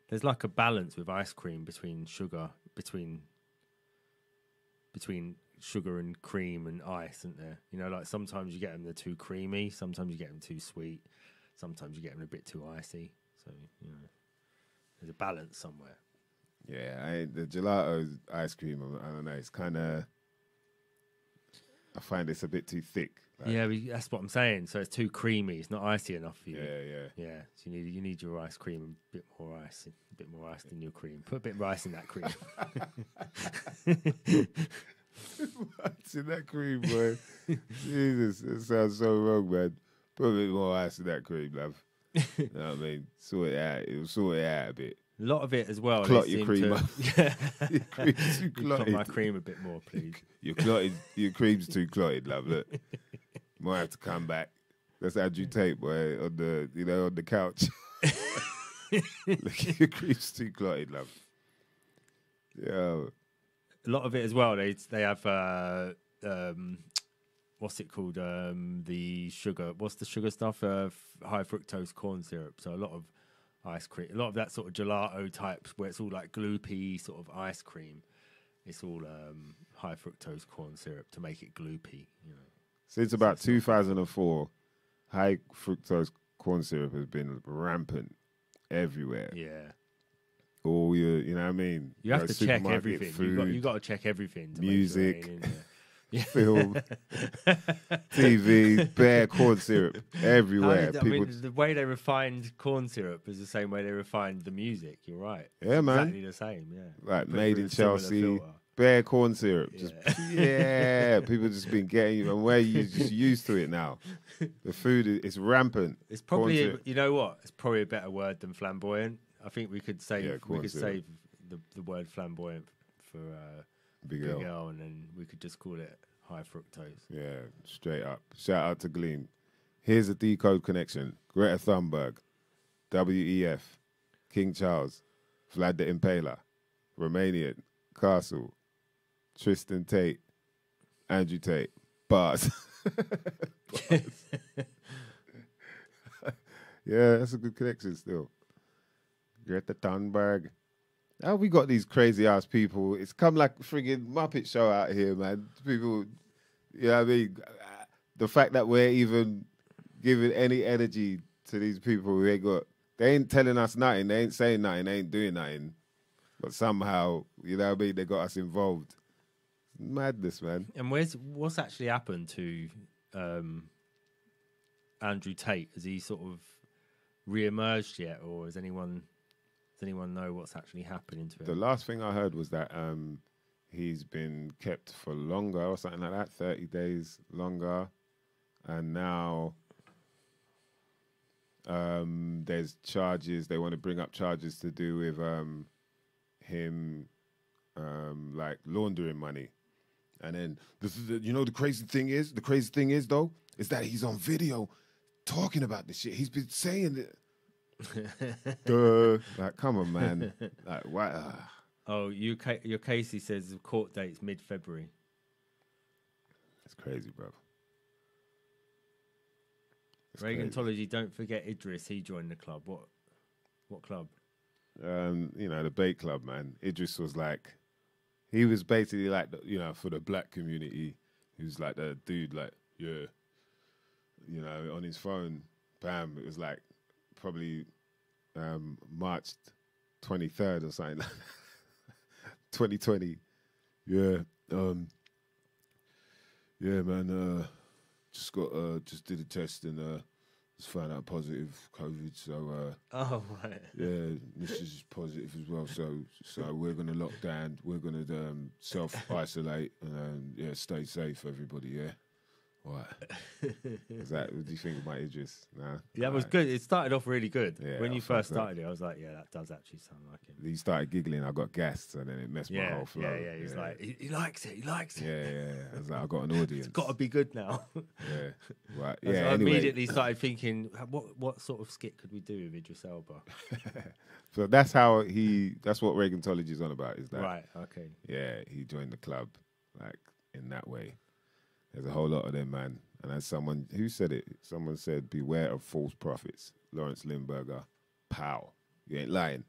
B: There's like a balance with ice cream between sugar and cream and ice, isn't there? You know, like sometimes you get them they're too creamy, sometimes you get them too sweet, sometimes you get them a bit too icy. So you know, there's a balance somewhere.
A: Yeah, the gelato ice cream. I don't know. It's kind of. I find it's a bit too thick. Like,
B: yeah, that's what I'm saying. So it's too creamy. It's not icy enough for you.
A: Yeah.
B: So you need your ice cream a bit more ice than your cream. Put a bit of ice in that cream.
A: What's in that cream, boy? Jesus, it sounds so wrong, man. Put a bit more ice in that cream, love. You know what I mean? Sort it out. It'll sort it out a bit.
B: A lot of it as well.
A: Clot your cream up.
B: Yeah.
A: Your cream's too
B: Clot
A: clotted.
B: my cream a bit more, please.
A: Your cream's too clotted, love. Look. Might have to come back. That's Andrew Tate, boy, on the couch. Look, your cream's too clotted, love. Yeah.
B: A lot of it as well. They have what's it called? The sugar. What's the sugar stuff? High fructose corn syrup. So a lot ice cream. A lot of that sort of gelato types where it's all like gloopy sort of ice cream. It's all high fructose corn syrup to make it gloopy. You know.
A: Since about 2004, high fructose corn syrup has been rampant everywhere.
B: Yeah.
A: All you know what I mean?
B: You have to check
A: supermarket,
B: everything.
A: Food,
B: You got to check everything. To
A: music,
B: make sure it ain't in there.
A: film, TV, bare corn syrup everywhere.
B: I mean, the way they refined corn syrup is the same way they refined the music. You're right.
A: Yeah, man.
B: Exactly the same. Yeah.
A: Like
B: Put
A: made
B: through
A: in
B: a similar
A: Chelsea,
B: filter.
A: bare corn syrup.
B: Yeah.
A: Just people just been getting you, and where you just used to it now. The food is rampant.
B: It's
A: Corn
B: probably
A: syrup.
B: you know what? It's probably a better word than flamboyant. I think we could save
A: Yeah, corn syrup.
B: save the word flamboyant for
A: Big
B: Big
A: L.
B: L, and then we could just call it high fructose.
A: Yeah, straight up. Shout out to Gleam. Here's a decode connection. Greta Thunberg, WEF, King Charles, Vlad the Impaler, Romanian, Castle, Tristan Tate, Andrew Tate, Bars. Bars. Yeah, that's a good connection still. Greta Thunberg. How we got these crazy ass people? It's come like a friggin' Muppet show out here, man. People, you know what I mean? The fact that we're even giving any energy to these people they ain't telling us nothing, they ain't saying nothing, they ain't doing nothing. But somehow, you know what I mean, they got us involved. Madness, man.
B: And what's actually happened to Andrew Tate? Has he sort of re-emerged yet, or does anyone know what's actually happening to him?
A: The last thing I heard was that he's been kept for longer or something like that, 30 days longer. And now there's charges. They want to bring up charges to do with him like laundering money. And then the crazy thing is though, is that he's on video talking about this shit. He's been saying it. Like, come on, man. Like, what?
B: Oh, your Casey says the court date's mid-February.
A: That's crazy, bro.
B: Reagantology, don't forget Idris. He joined the club. What club?
A: The bait club, man. Idris was like, he was basically like, for the black community, he was like the dude, like, yeah, on his phone, bam, it was like probably March 23rd or something, 2020. Yeah, yeah, man. Just did a test and just found out positive COVID. So
B: Oh, right.
A: yeah, this is positive as well. So we're gonna lock down. We're gonna self-isolate and stay safe, everybody. Yeah. What? What do you think about Idris? Nah.
B: That was good. It started off really good.
A: Yeah,
B: when
A: I
B: you
A: thought
B: first
A: so.
B: started it, I was like, yeah, that does actually sound like him.
A: He started giggling. I got gassed, and then it messed my whole flow.
B: Yeah. He was like, he likes it. He likes it.
A: Yeah. I was like, I got an audience.
B: It's got to be good now.
A: Yeah. Right.
B: So
A: Yeah.
B: I
A: Anyway,
B: immediately started thinking, what sort of skit could we do with Idris Elba?
A: so that's what Reagantology is on about. Is that
B: Right. Okay.
A: Yeah, he joined the club like in that way. There's a whole lot of them, man. And as someone who said it, someone said, "Beware of false prophets." Lawrence Lindbergher, pow, you ain't lying.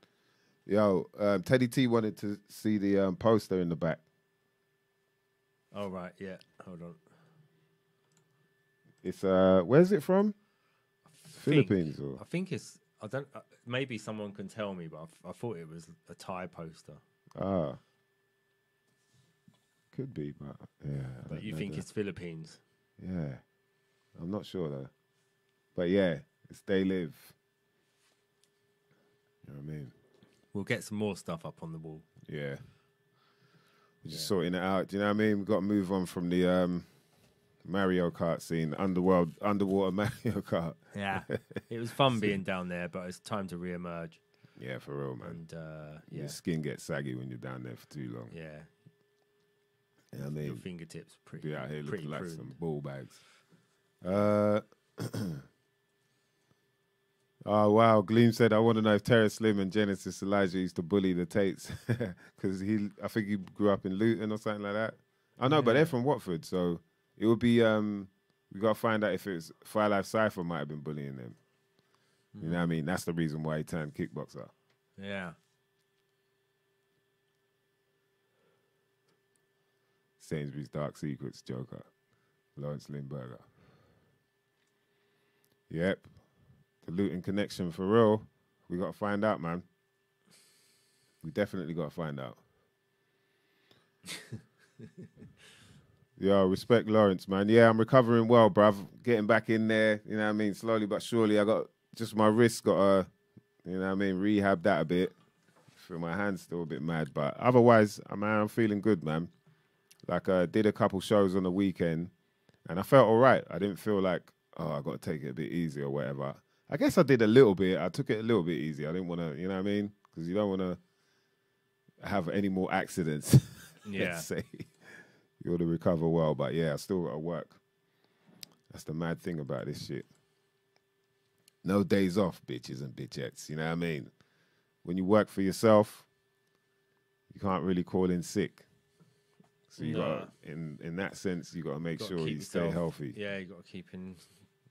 A: Yo, Teddy T wanted to see the poster in the back.
B: Oh right. Yeah. Hold on.
A: It's where's it from? Philippines or
B: I think it's. I don't. Maybe someone can tell me, but I thought it was a Thai poster.
A: Could be, but yeah.
B: But you think it's Philippines?
A: Yeah, I'm not sure though. But yeah, it's They Live. You know what I mean?
B: We'll get some more stuff up on the wall.
A: Yeah. We're just sorting it out. Do you know what I mean? We've got to move on from the Mario Kart scene, underwater Mario Kart.
B: Yeah, it was fun being down there, but it's time to re-emerge.
A: Yeah, for real, man.
B: And
A: Your skin gets saggy when you're down there for too long.
B: Yeah.
A: You know what I mean?
B: Your fingertips pretty.
A: Be out here
B: pretty
A: looking like
B: pruned.
A: some ball bags. Oh, wow. Gleam said, I want to know if Terrence Slim and Genesis Elijah used to bully the Tates. Because I think he grew up in Luton or something like that. I know, but they're from Watford. So it would be, we got to find out if it's Fire Life Cypher might have been bullying them. You know what I mean? That's the reason why he turned kickboxer.
B: Yeah.
A: Sainsbury's Dark Secrets, Joker. Lawrence Lindbergher. Yep. The Luton connection for real. We got to find out, man. We definitely got to find out. Yo, respect Lawrence, man. Yeah, I'm recovering well, bruv. Getting back in there, you know what I mean? Slowly but surely. I got just my wrist got to, you know what I mean, rehab that a bit. Feel my hand's still a bit mad, but otherwise, I'm feeling good, man. Like I did a couple shows on the weekend and I felt all right. I didn't feel like, oh, I got to take it a bit easy or whatever. I guess I did a little bit. I took it a little bit easy. I didn't want to, you know what I mean? Because you don't want to have any more accidents.
B: Yeah.
A: Let's say. You ought to recover well. But yeah, I still got to work. That's the mad thing about this shit. No days off, bitches and bitchettes. You know what I mean? When you work for yourself, you can't really call in sick. So you got in that sense, you got to make sure you stay healthy.
B: Yeah, you got to keep in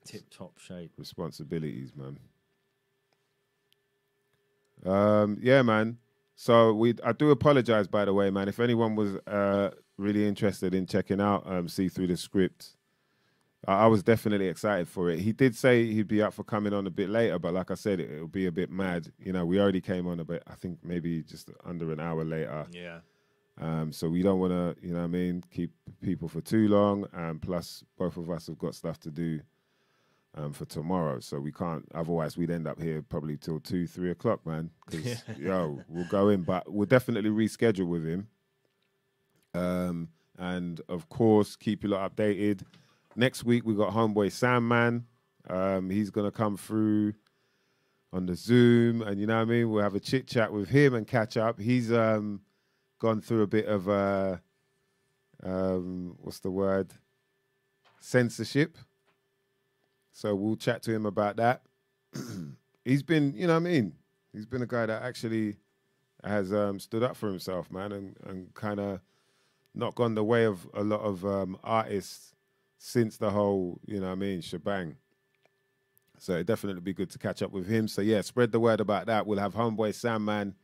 B: tip-top shape.
A: Responsibilities, man. Yeah, man. So I do apologize, by the way, man. If anyone was really interested in checking out See Through the Script, I was definitely excited for it. He did say he'd be up for coming on a bit later, but like I said, it'll be a bit mad. You know, we already came on a bit, I think maybe just under an hour later.
B: Yeah.
A: So we don't want to, you know what I mean, keep people for too long. Plus, both of us have got stuff to do for tomorrow. So we can't, otherwise we'd end up here probably till 2, 3 o'clock, man. Because, we'll go in. But we'll definitely reschedule with him. And, of course, keep you lot updated. Next week, we got homeboy Sam, man. He's going to come through on the Zoom. And, you know what I mean, we'll have a chit-chat with him and catch up. He's gone through a bit of, what's the word? Censorship. So we'll chat to him about that. He's been, you know what I mean? He's been a guy that actually has stood up for himself, man, and kind of not gone the way of a lot of artists since the whole, you know what I mean, shebang. So it'd definitely be good to catch up with him. So yeah, spread the word about that. We'll have homeboy Sam, man,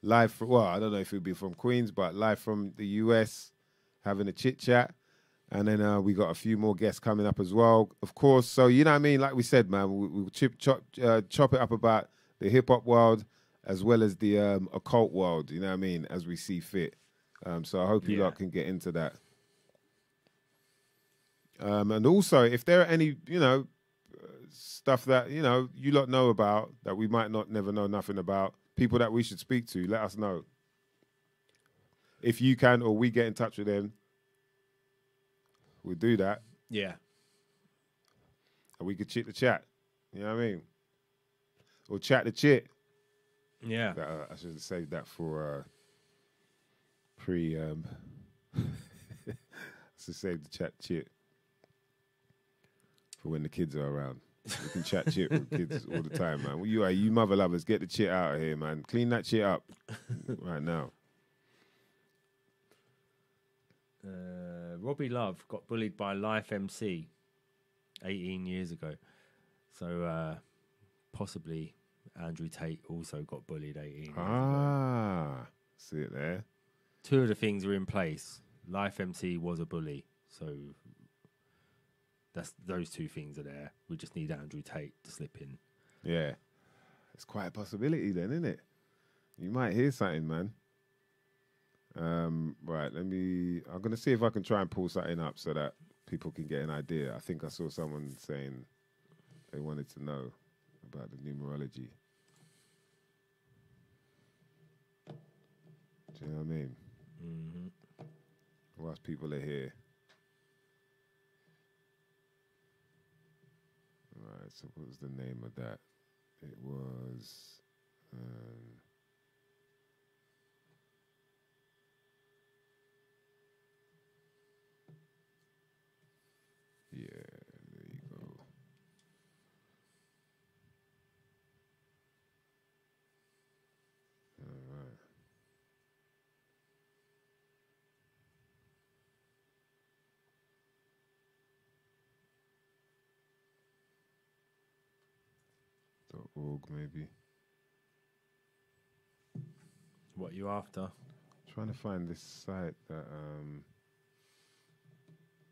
A: live from, well, I don't know if he'll be from Queens, but live from the US, having a chit-chat. And then we got a few more guests coming up as well, of course. So, you know what I mean? Like we said, man, we'll chop it up about the hip-hop world as well as the occult world, you know what I mean, as we see fit. So I hope you lot can get into that. And also, if there are any, you know, stuff that, you know, you lot know about that we might not never know nothing about, people that we should speak to, let us know. If you can or we get in touch with them, we'll do that.
B: Yeah.
A: And we could chit the chat. You know what I mean? Or chat the chit.
B: Yeah.
A: I should have saved that for pre... I should save the chat chit for when the kids are around. We can chat chit with kids all the time, man. Well, you mother lovers, get the chit out of here, man. Clean that chit up right now.
B: Robbie Love got bullied by Life MC 18 years ago. So possibly Andrew Tate also got bullied 18 years ago.
A: See it there.
B: Two of the things are in place. Life MC was a bully. So those two things are there. We just need Andrew Tate to slip in.
A: Yeah. It's quite a possibility then, isn't it? You might hear something, man. Right, I'm going to see if I can try and pull something up so that people can get an idea. I think I saw someone saying they wanted to know about the numerology. Do you know what I mean?
B: Mm-hmm.
A: Whilst people are here. Right, so what was the name of that? It was... yeah, there you go. All right. So .org maybe.
B: What you after?
A: Trying to find this site that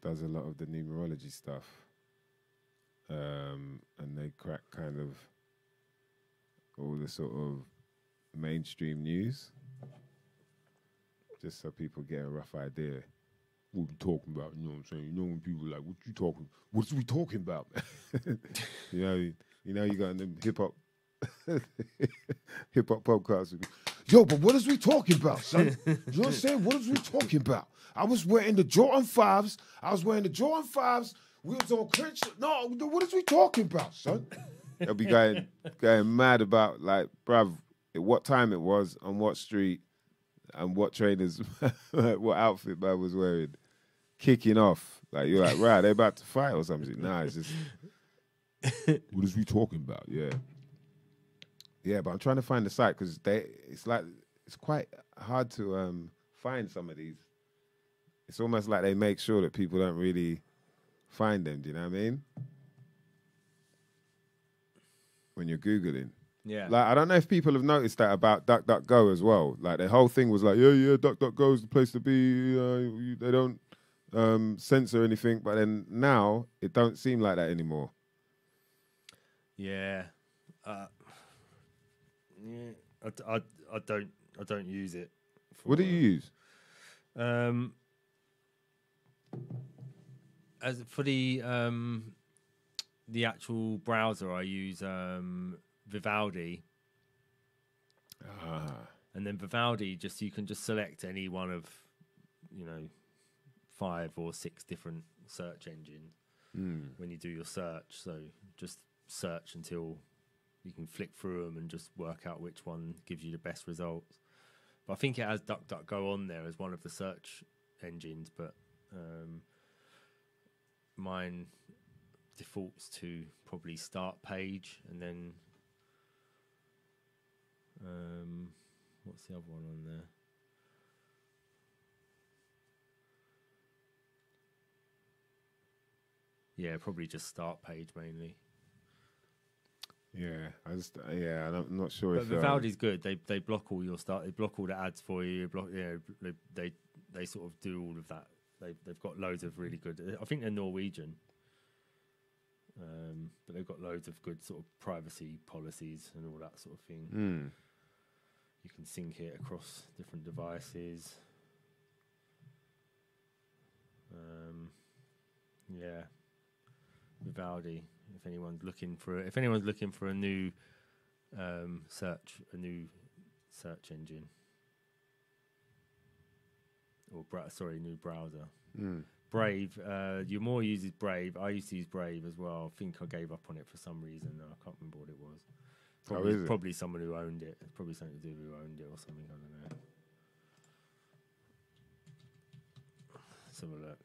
A: does a lot of the numerology stuff, and they crack kind of all the sort of mainstream news, just so people get a rough idea what we talking about. You know what I'm saying? You know when people are like, What's we talking about? you know, you got them hip hop podcasts. Yo, but what is we talking about, son? You know what I'm saying? What is we talking about? I was wearing the Jordan 5s. We was on crunch. No, what is we talking about, son? They'll be going mad about, like, bruv, what time it was, on what street, and what trainers, what outfit man was wearing. Kicking off. Like, you're like, right, they about to fight or something. Nah, it's just, what is we talking about? Yeah. Yeah, but I'm trying to find the site because it's quite hard to find some of these. It's almost like they make sure that people don't really find them. Do you know what I mean? When you're Googling.
B: Yeah.
A: Like, I don't know if people have noticed that about DuckDuckGo as well. Like, the whole thing was like, yeah, DuckDuckGo is the place to be. They don't censor anything. But then now, it don't seem like that anymore.
B: Yeah. Yeah, I don't use it.
A: What do you use?
B: As for the actual browser, I use Vivaldi. And then Vivaldi, you can just select any one of 5 or 6 different search engines when you do your search. So just search until you can flick through them and just work out which one gives you the best results. But I think it has DuckDuckGo on there as one of the search engines, but mine defaults to probably start page, and then what's the other one on there? Yeah, probably just start page mainly.
A: Yeah, I'm not sure
B: but
A: if
B: Vivaldi's good. They block all your start. They block all the ads for you. They sort of do all of that. They've got loads of really good. I think they're Norwegian, but they've got loads of good sort of privacy policies and all that sort of thing. You can sync it across different devices. Yeah, Vivaldi. If anyone's looking for a new search engine, or new browser. Brave. More uses Brave. I used to use Brave as well. I think I gave up on it for some reason. I can't remember what it was. Probably someone who owned it. It's probably something to do with who owned it or something. I don't know. Let's have a look.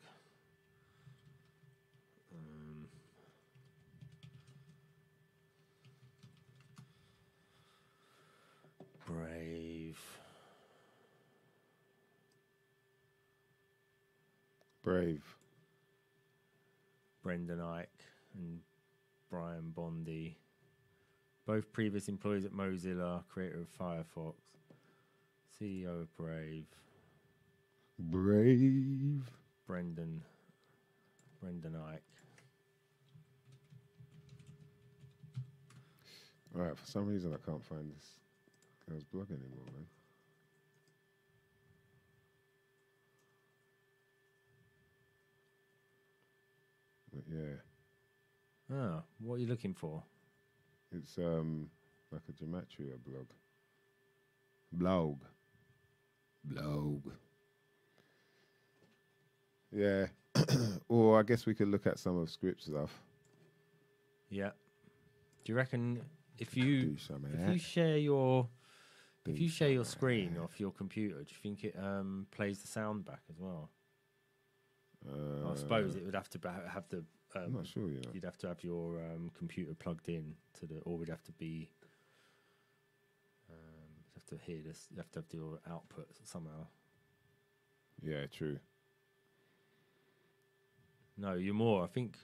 A: Brave.
B: Brendan Ike and Brian Bondi, both previous employees at Mozilla, creator of Firefox, CEO of Brave. Brendan Ike.
A: All right, for some reason I can't find this girl's blog anymore, man. But yeah.
B: Oh, what are you looking for?
A: It's like a gematria blog. Yeah. Or I guess we could look at some of Script's stuff.
B: Yeah. Do you reckon if you share your screen off your computer, do you think it plays the sound back as well? I suppose it would have to have the.
A: I'm not sure.
B: You'd have to have your computer plugged in to or would have to be. You'd have to hear this. You have to have your output somehow.
A: Yeah, true.
B: No, you're more. I think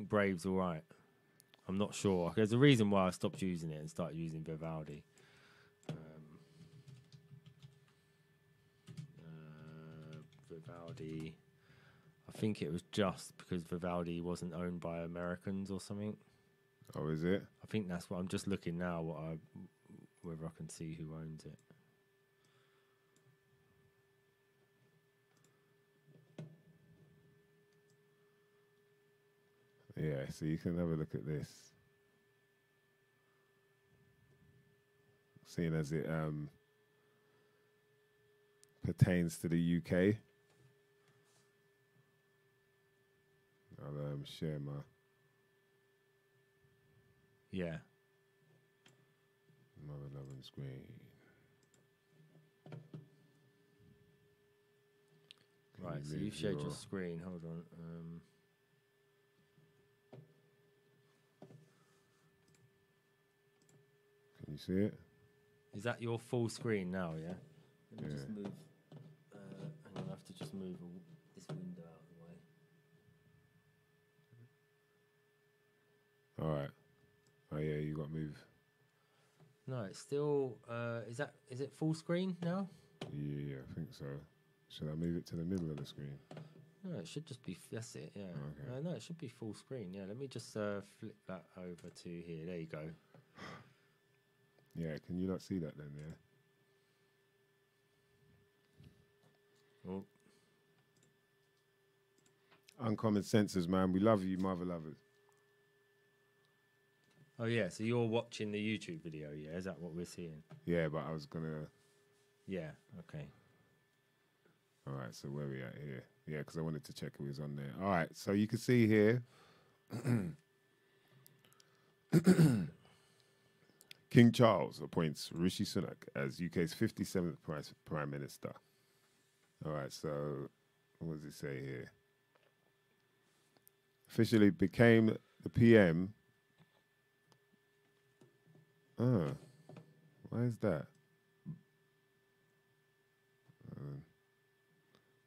B: Brave's all right. I'm not sure. There's a reason why I stopped using it and started using Vivaldi. Vivaldi. I think it was just because Vivaldi wasn't owned by Americans or something.
A: Oh, is it?
B: I think that's what I'm just looking now. Whether I can see who owns it.
A: Yeah, so you can have a look at this. Seeing as it pertains to the UK. I'll share my...
B: Yeah.
A: Mother loving screen.
B: Right, so you've shared your screen. Hold on.
A: Can you see it?
B: Is that your full screen now, yeah? Let me
A: Yeah.
B: just move. I'm going to have to just move this window out of the way.
A: All right. Oh, yeah, you got to move.
B: No, it's still... is it full screen now?
A: Yeah, I think so. Should I move it to the middle of the screen?
B: No, it should just be... That's it, yeah.
A: Okay.
B: No, it should be full screen. Yeah, let me just flip that over to here. There you go.
A: Yeah, can you not see that then, yeah?
B: Oh.
A: Uncommon Senses, man. We love you, mother lovers.
B: Oh, yeah, so you're watching the YouTube video, yeah? Is that what we're seeing?
A: Yeah, but I was going to...
B: Yeah, okay.
A: All right, so where we at here? Yeah, because I wanted to check who was on there. All right, so you can see here... King Charles appoints Rishi Sunak as UK's 57th Prime Minister. All right, so what does it say here? Officially became the PM. Oh, why is that?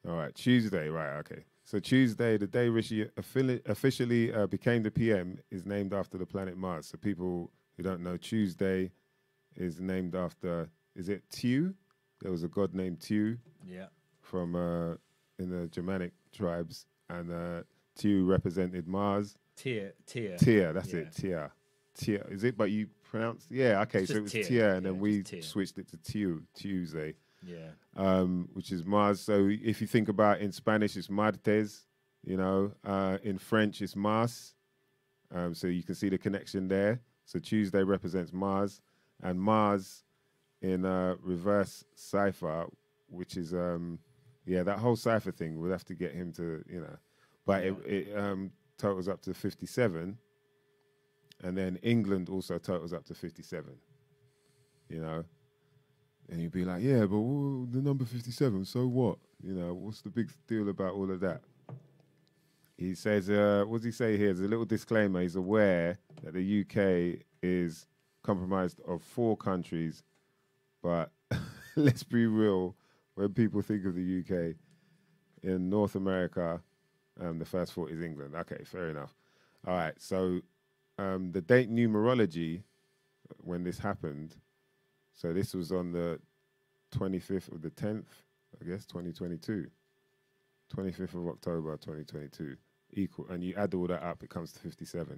A: All right, Tuesday, right, okay. So Tuesday, the day Rishi officially became the PM, is named after the planet Mars. So people who don't know, Tuesday is named after, is it Tew? There was a god named Tew.
B: Yeah.
A: From in the Germanic tribes, and Tew represented Mars.
B: Tyr,
A: that's it, Tyr. Is it? But you pronounce, yeah, okay, so it was Tyr, and then we switched it to Tuesday.
B: Yeah.
A: Which is Mars. So if you think about in Spanish, it's Martes, you know. In French, it's Mars. So you can see the connection there. So Tuesday represents Mars, and Mars in reverse cipher, which is that whole cipher thing. We'll have to get him to, you know, but it totals up to 57, and then England also totals up to 57. You know, and you'd be like, yeah, but the number 57. So what? You know, what's the big deal about all of that? He says, what does he say here? There's a little disclaimer. He's aware that the UK is comprised of 4 countries, but let's be real, when people think of the UK, in North America, the first 4 is England. Okay, fair enough. All right, so the date numerology, when this happened, so this was on the 25th of the 10th, I guess, 2022. 25th of October, 2022. Equal, and you add all that up, it comes to 57.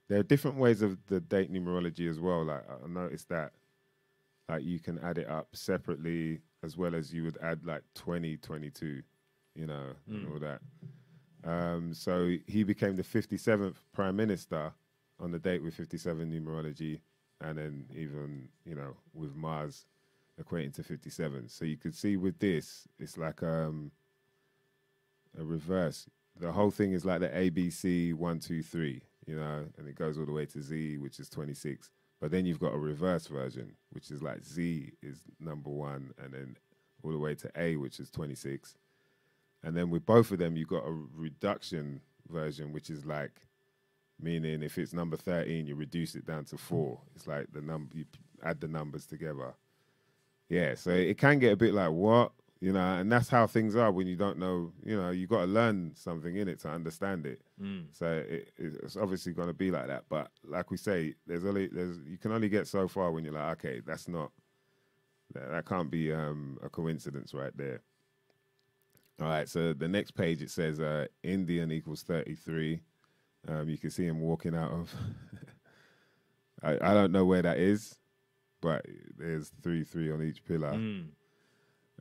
A: There are different ways of the date numerology as well. Like I noticed that, like you can add it up separately as well as you would add like 2022, you know, and all that. So he became the 57th Prime Minister on the date with 57 numerology, and then even, you know, with Mars equating to 57. So you could see with this, it's like a reverse. The whole thing is like the ABC 1, 2, 3, you know, and it goes all the way to Z, which is 26. But then you've got a reverse version, which is like Z is number 1, and then all the way to A, which is 26. And then with both of them, you've got a reduction version, which is like, meaning if it's number 13, you reduce it down to 4. It's like the number, you add the numbers together. Yeah, so it can get a bit like, what? You know, and that's how things are when you don't know. You know, you got to learn something in it to understand it. So it's obviously going to be like that. But like we say, you can only get so far when you're like, okay, that can't be a coincidence right there. All right, so the next page it says Indian equals 33. You can see him walking out of. I don't know where that is, but there's 3 on each pillar.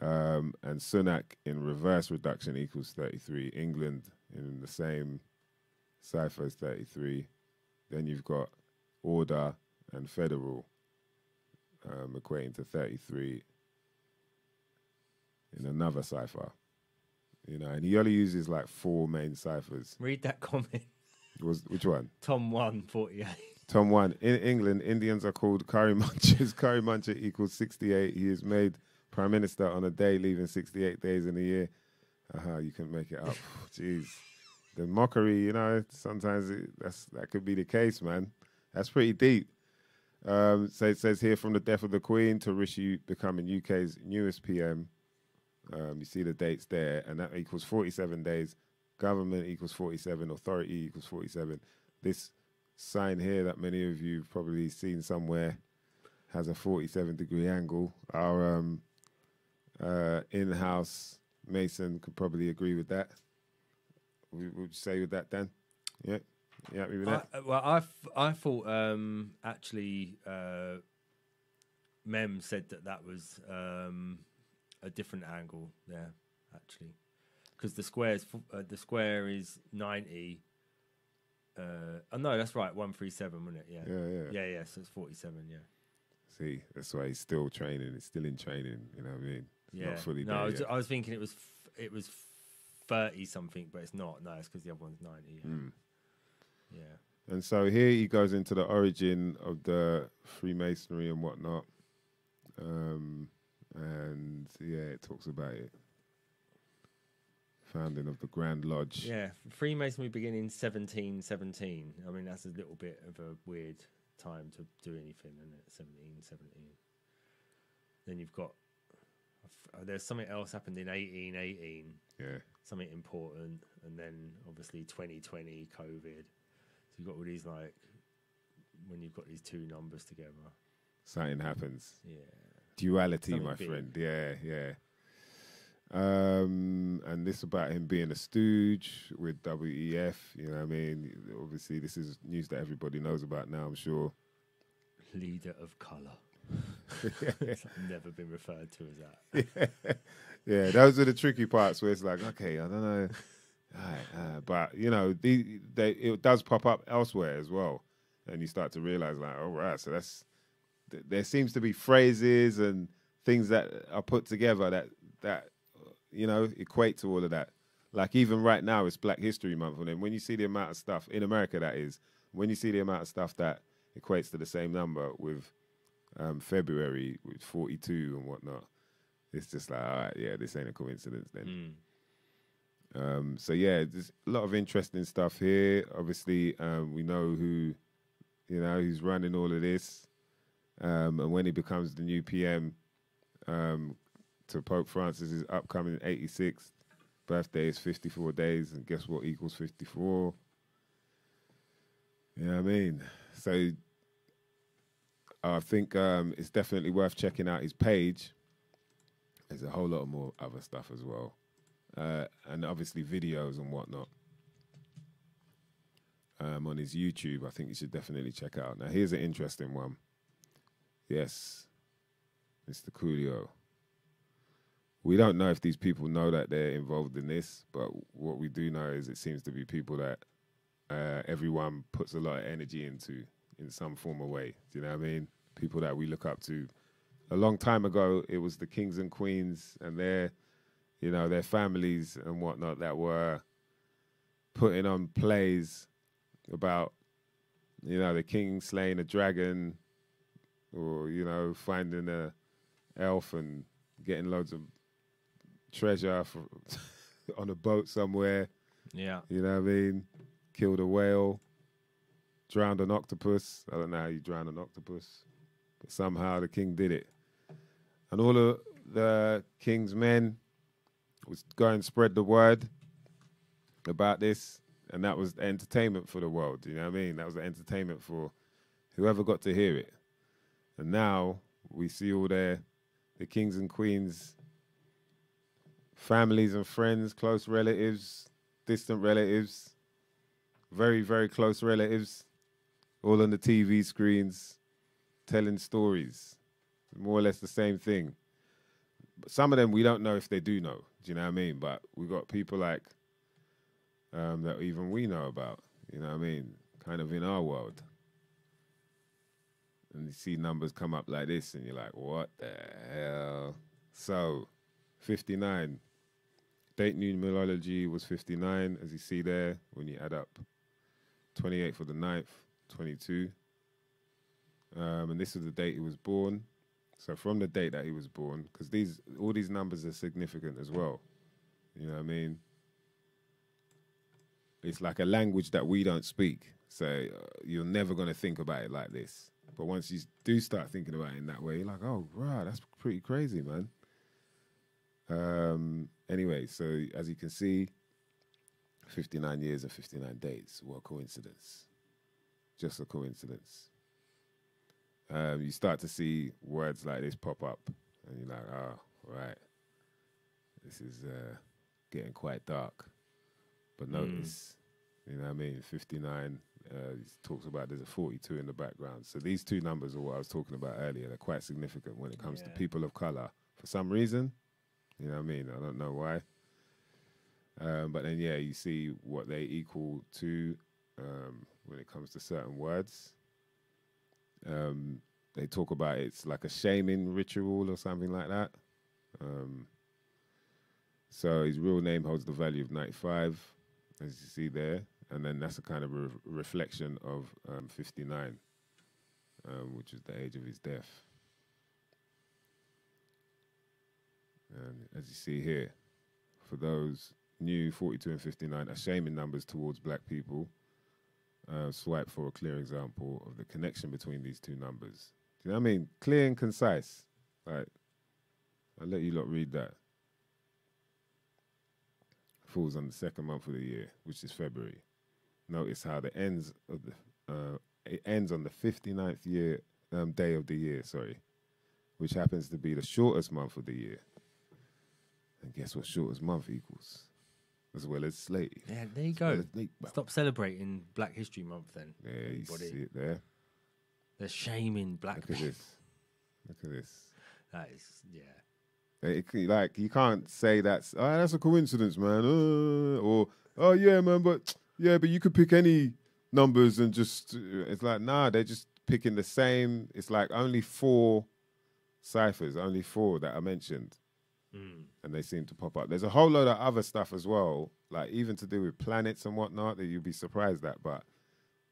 A: And Sunak in reverse reduction equals 33. England in the same cipher as 33. Then you've got order and federal equating to 33 in another cipher. You know, and he only uses like 4 main ciphers.
B: Read that comment.
A: Which one?
B: Tom 148.
A: Tom 1. In England, Indians are called curry munchers. Curry muncher equals 68. He is made prime minister on a day, leaving 68 days in a year. You can make it up. Jeez. The mockery, you know, sometimes that could be the case, man. That's pretty deep. So it says here, from the death of the Queen to Rishi becoming UK's newest PM. You see the dates there, and that equals 47 days. Government equals 47. Authority equals 47. This sign here that many of you have probably seen somewhere has a 47-degree angle. Our in-house Mason could probably agree with that. Would you say with that, Dan? Yeah, you happy with that?
B: Well, I thought actually Mem said that was a different angle there, actually, because the square is 90. Oh no, that's right, 137, wasn't it? Yeah. So it's 47. Yeah.
A: See, that's why he's still training. It's still in training. You know what I mean? It's not fully there yet.
B: I was thinking it was 30 something, but it's not. No, it's because the other one's 90. Yeah.
A: And so here he goes into the origin of the Freemasonry and whatnot. And yeah, it talks about it. Founding of the Grand Lodge.
B: Yeah, Freemasonry beginning 1717. I mean, that's a little bit of a weird time to do anything, isn't it? 1717. Then you've got, there's something else happened in 1818.
A: Yeah.
B: Something important. And then obviously 2020, COVID. So you've got all these, like, when you've got these two numbers together.
A: Something happens.
B: Yeah.
A: Duality,
B: Something
A: my
B: big.
A: friend. Yeah. And this about him being a stooge with WEF, you know what I mean? Obviously, this is news that everybody knows about now, I'm sure.
B: Leader of colour. It's never been referred to as that.
A: Yeah, those are the tricky parts where it's like, okay, I don't know. Right, but, you know, it does pop up elsewhere as well. And you start to realize, like, all right, so there seems to be phrases and things that are put together that you know, equate to all of that. Like even right now, it's Black History Month, and then when you see the amount of stuff in America, that is, when you see the amount of stuff that equates to the same number with February with 42 and whatnot, it's just like, all right, yeah, this ain't a coincidence then. So yeah, there's a lot of interesting stuff here. Obviously, we know who's running all of this, and when he becomes the new PM. To Pope Francis's upcoming 86th birthday is 54 days, and guess what equals 54? You know what I mean? So I think it's definitely worth checking out his page. There's a whole lot more other stuff as well. And obviously videos and whatnot. On his YouTube, I think you should definitely check out. Now, here's an interesting one. Yes, Mr. Coolio. We don't know if these people know that they're involved in this, but what we do know is it seems to be people that everyone puts a lot of energy into in some form or way. Do you know what I mean? People that we look up to. A long time ago, it was the kings and queens and their families and whatnot that were putting on plays about, the king slaying a dragon or, finding a elf and getting loads of treasure on a boat somewhere.
B: Yeah.
A: You know what I mean? Killed a whale, drowned an octopus. I don't know how you drown an octopus, but somehow the king did it. And all of the king's men was go and spread the word about this, and that was entertainment for the world. You know what I mean? That was the entertainment for whoever got to hear it. And now we see all the kings and queens, families and friends, close relatives, distant relatives, very, very close relatives, all on the TV screens, telling stories. More or less the same thing. But some of them we don't know if they do know. Do you know what I mean? But we got people like that even we know about. You know what I mean? Kind of in our world. And you see numbers come up like this, and you're like, what the hell? So, 59. Date numerology was 59, as you see there, when you add up 28 for the 9th, 22. And this is the date he was born. So from the date that he was born, because all these numbers are significant as well. You know what I mean? It's like a language that we don't speak. So you're never going to think about it like this. But once you do start thinking about it in that way, you're like, oh, wow, that's pretty crazy, man. Anyway, so as you can see, 59 years and 59 days. What a coincidence. Just a coincidence. You start to see words like this pop up, and you're like, oh, right. This is getting quite dark. But notice, you know what I mean, 59, it talks about there's a 42 in the background. So these two numbers are what I was talking about earlier. They're quite significant when it comes to people of color. For some reason, you know what I mean? I don't know why. But then, yeah, you see what they equal to when it comes to certain words. They talk about it's like a shaming ritual or something like that. So his real name holds the value of 95, as you see there. And then that's a kind of reflection of 59, which is the age of his death. And as you see here, for those new 42 and 59 are shaming numbers towards black people. Swipe for a clear example of the connection between these two numbers. Do you know what I mean? Clear and concise. Right. I'll let you lot read that. Falls on the second month of the year, which is February. Notice how it ends on the 59th day of the year, which happens to be the shortest month of the year. And guess what shortest month equals? As well as slave.
B: Yeah, there you go. Stop celebrating Black History Month then.
A: Yeah, you see it there.
B: They're shaming black people.
A: Look at this.
B: That is, yeah.
A: Like, you can't say that's a coincidence, man. Or, oh, yeah, man, but you could pick any numbers and just, it's like, nah, they're just picking the same. It's like only 4 ciphers, only 4 that are mentioned. And they seem to pop up. There's a whole load of other stuff as well, like even to do with planets and whatnot, that you'd be surprised at. But,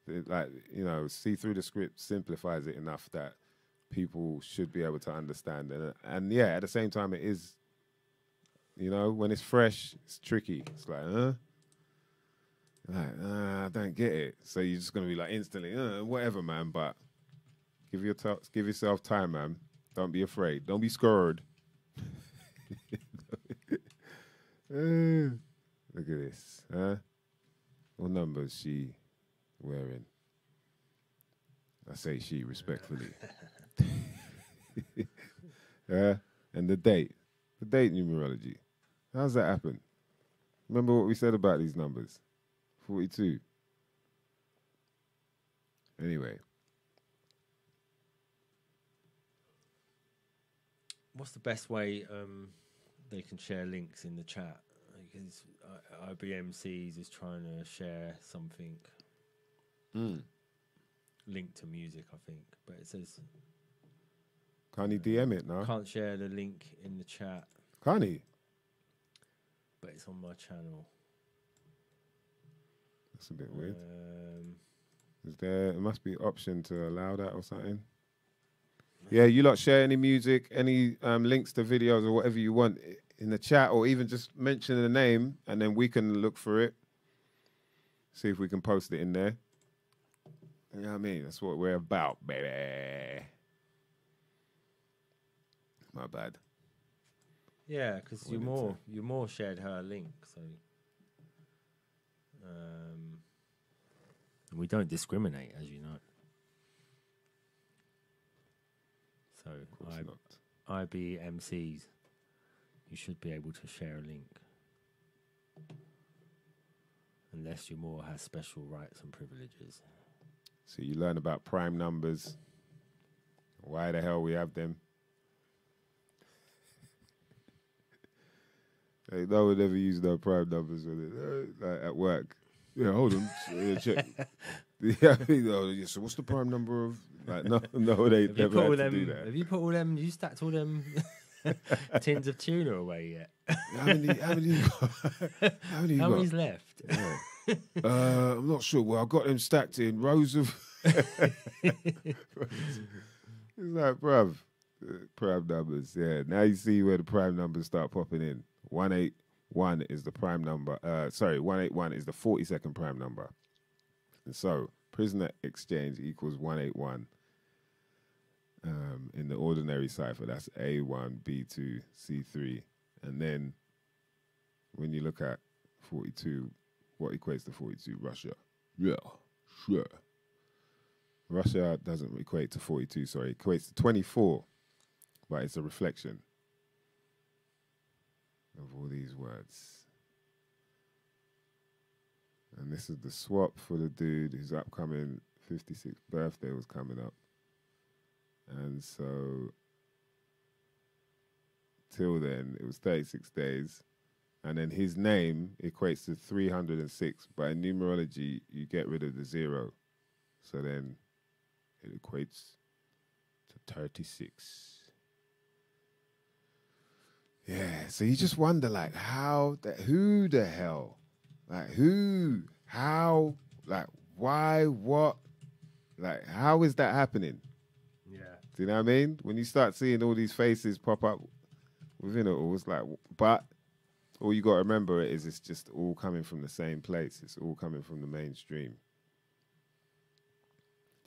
A: like, you know, see through the script simplifies it enough that people should be able to understand. And yeah, at the same time, it is, you know, when it's fresh, it's tricky. It's like, I don't get it. So you're just going to be like instantly, whatever, man. But give yourself time, man. Don't be afraid. Don't be scared. Look at this. What number is she wearing? I say she respectfully. And the date numerology. How's that happen? Remember what we said about these numbers? 42. Anyway.
B: What's the best way they can share links in the chat? Because IBMCs is trying to share something linked to music, I think. But it says...
A: Can't he DM it now?
B: Can't share the link in the chat.
A: Can't he?
B: But it's on my channel.
A: That's a bit weird. It must be an option to allow that or something. Yeah, you lot share any music, any links to videos or whatever you want in the chat, or even just mention the name and then we can look for it. See if we can post it in there. You know what I mean? That's what we're about, baby. My bad.
B: Yeah, because you more shared her link, so we don't discriminate, as you know. So IBMCs, you should be able to share a link, unless you more has special rights and privileges.
A: So you learn about prime numbers, why the hell we have them. Hey, no one ever used no prime numbers like at work. Yeah, hold on. Check. Yeah, so what's the prime number of? Like, no, they never had to do that.
B: Have you put all them? You stacked all them tins of tuna away yet?
A: How many you got? How
B: many's left?
A: Yeah. I'm not sure. Well, I've got them stacked in rows of. It's like, bruv, prime numbers. Yeah, now you see where the prime numbers start popping in. 181 is the prime number. 181 is the 42nd prime number. And so, prisoner exchange equals 181 in the ordinary cipher. That's A1, B2, C3. And then when you look at 42, what equates to 42? Russia. Yeah, sure. Russia doesn't equate to 42, sorry. It equates to 24, but it's a reflection of all these words. And this is the swap for the dude whose upcoming 56th birthday was coming up. And so, till then, it was 36 days. And then his name equates to 306. But in numerology, you get rid of the 0. So then it equates to 36. Yeah, so you just wonder, like, who the hell? Like, who, how, like, why, what? Like, how is that happening?
B: Yeah.
A: Do you know what I mean? When you start seeing all these faces pop up within it all, it's like, but all you got to remember is it's just all coming from the same place. It's all coming from the mainstream.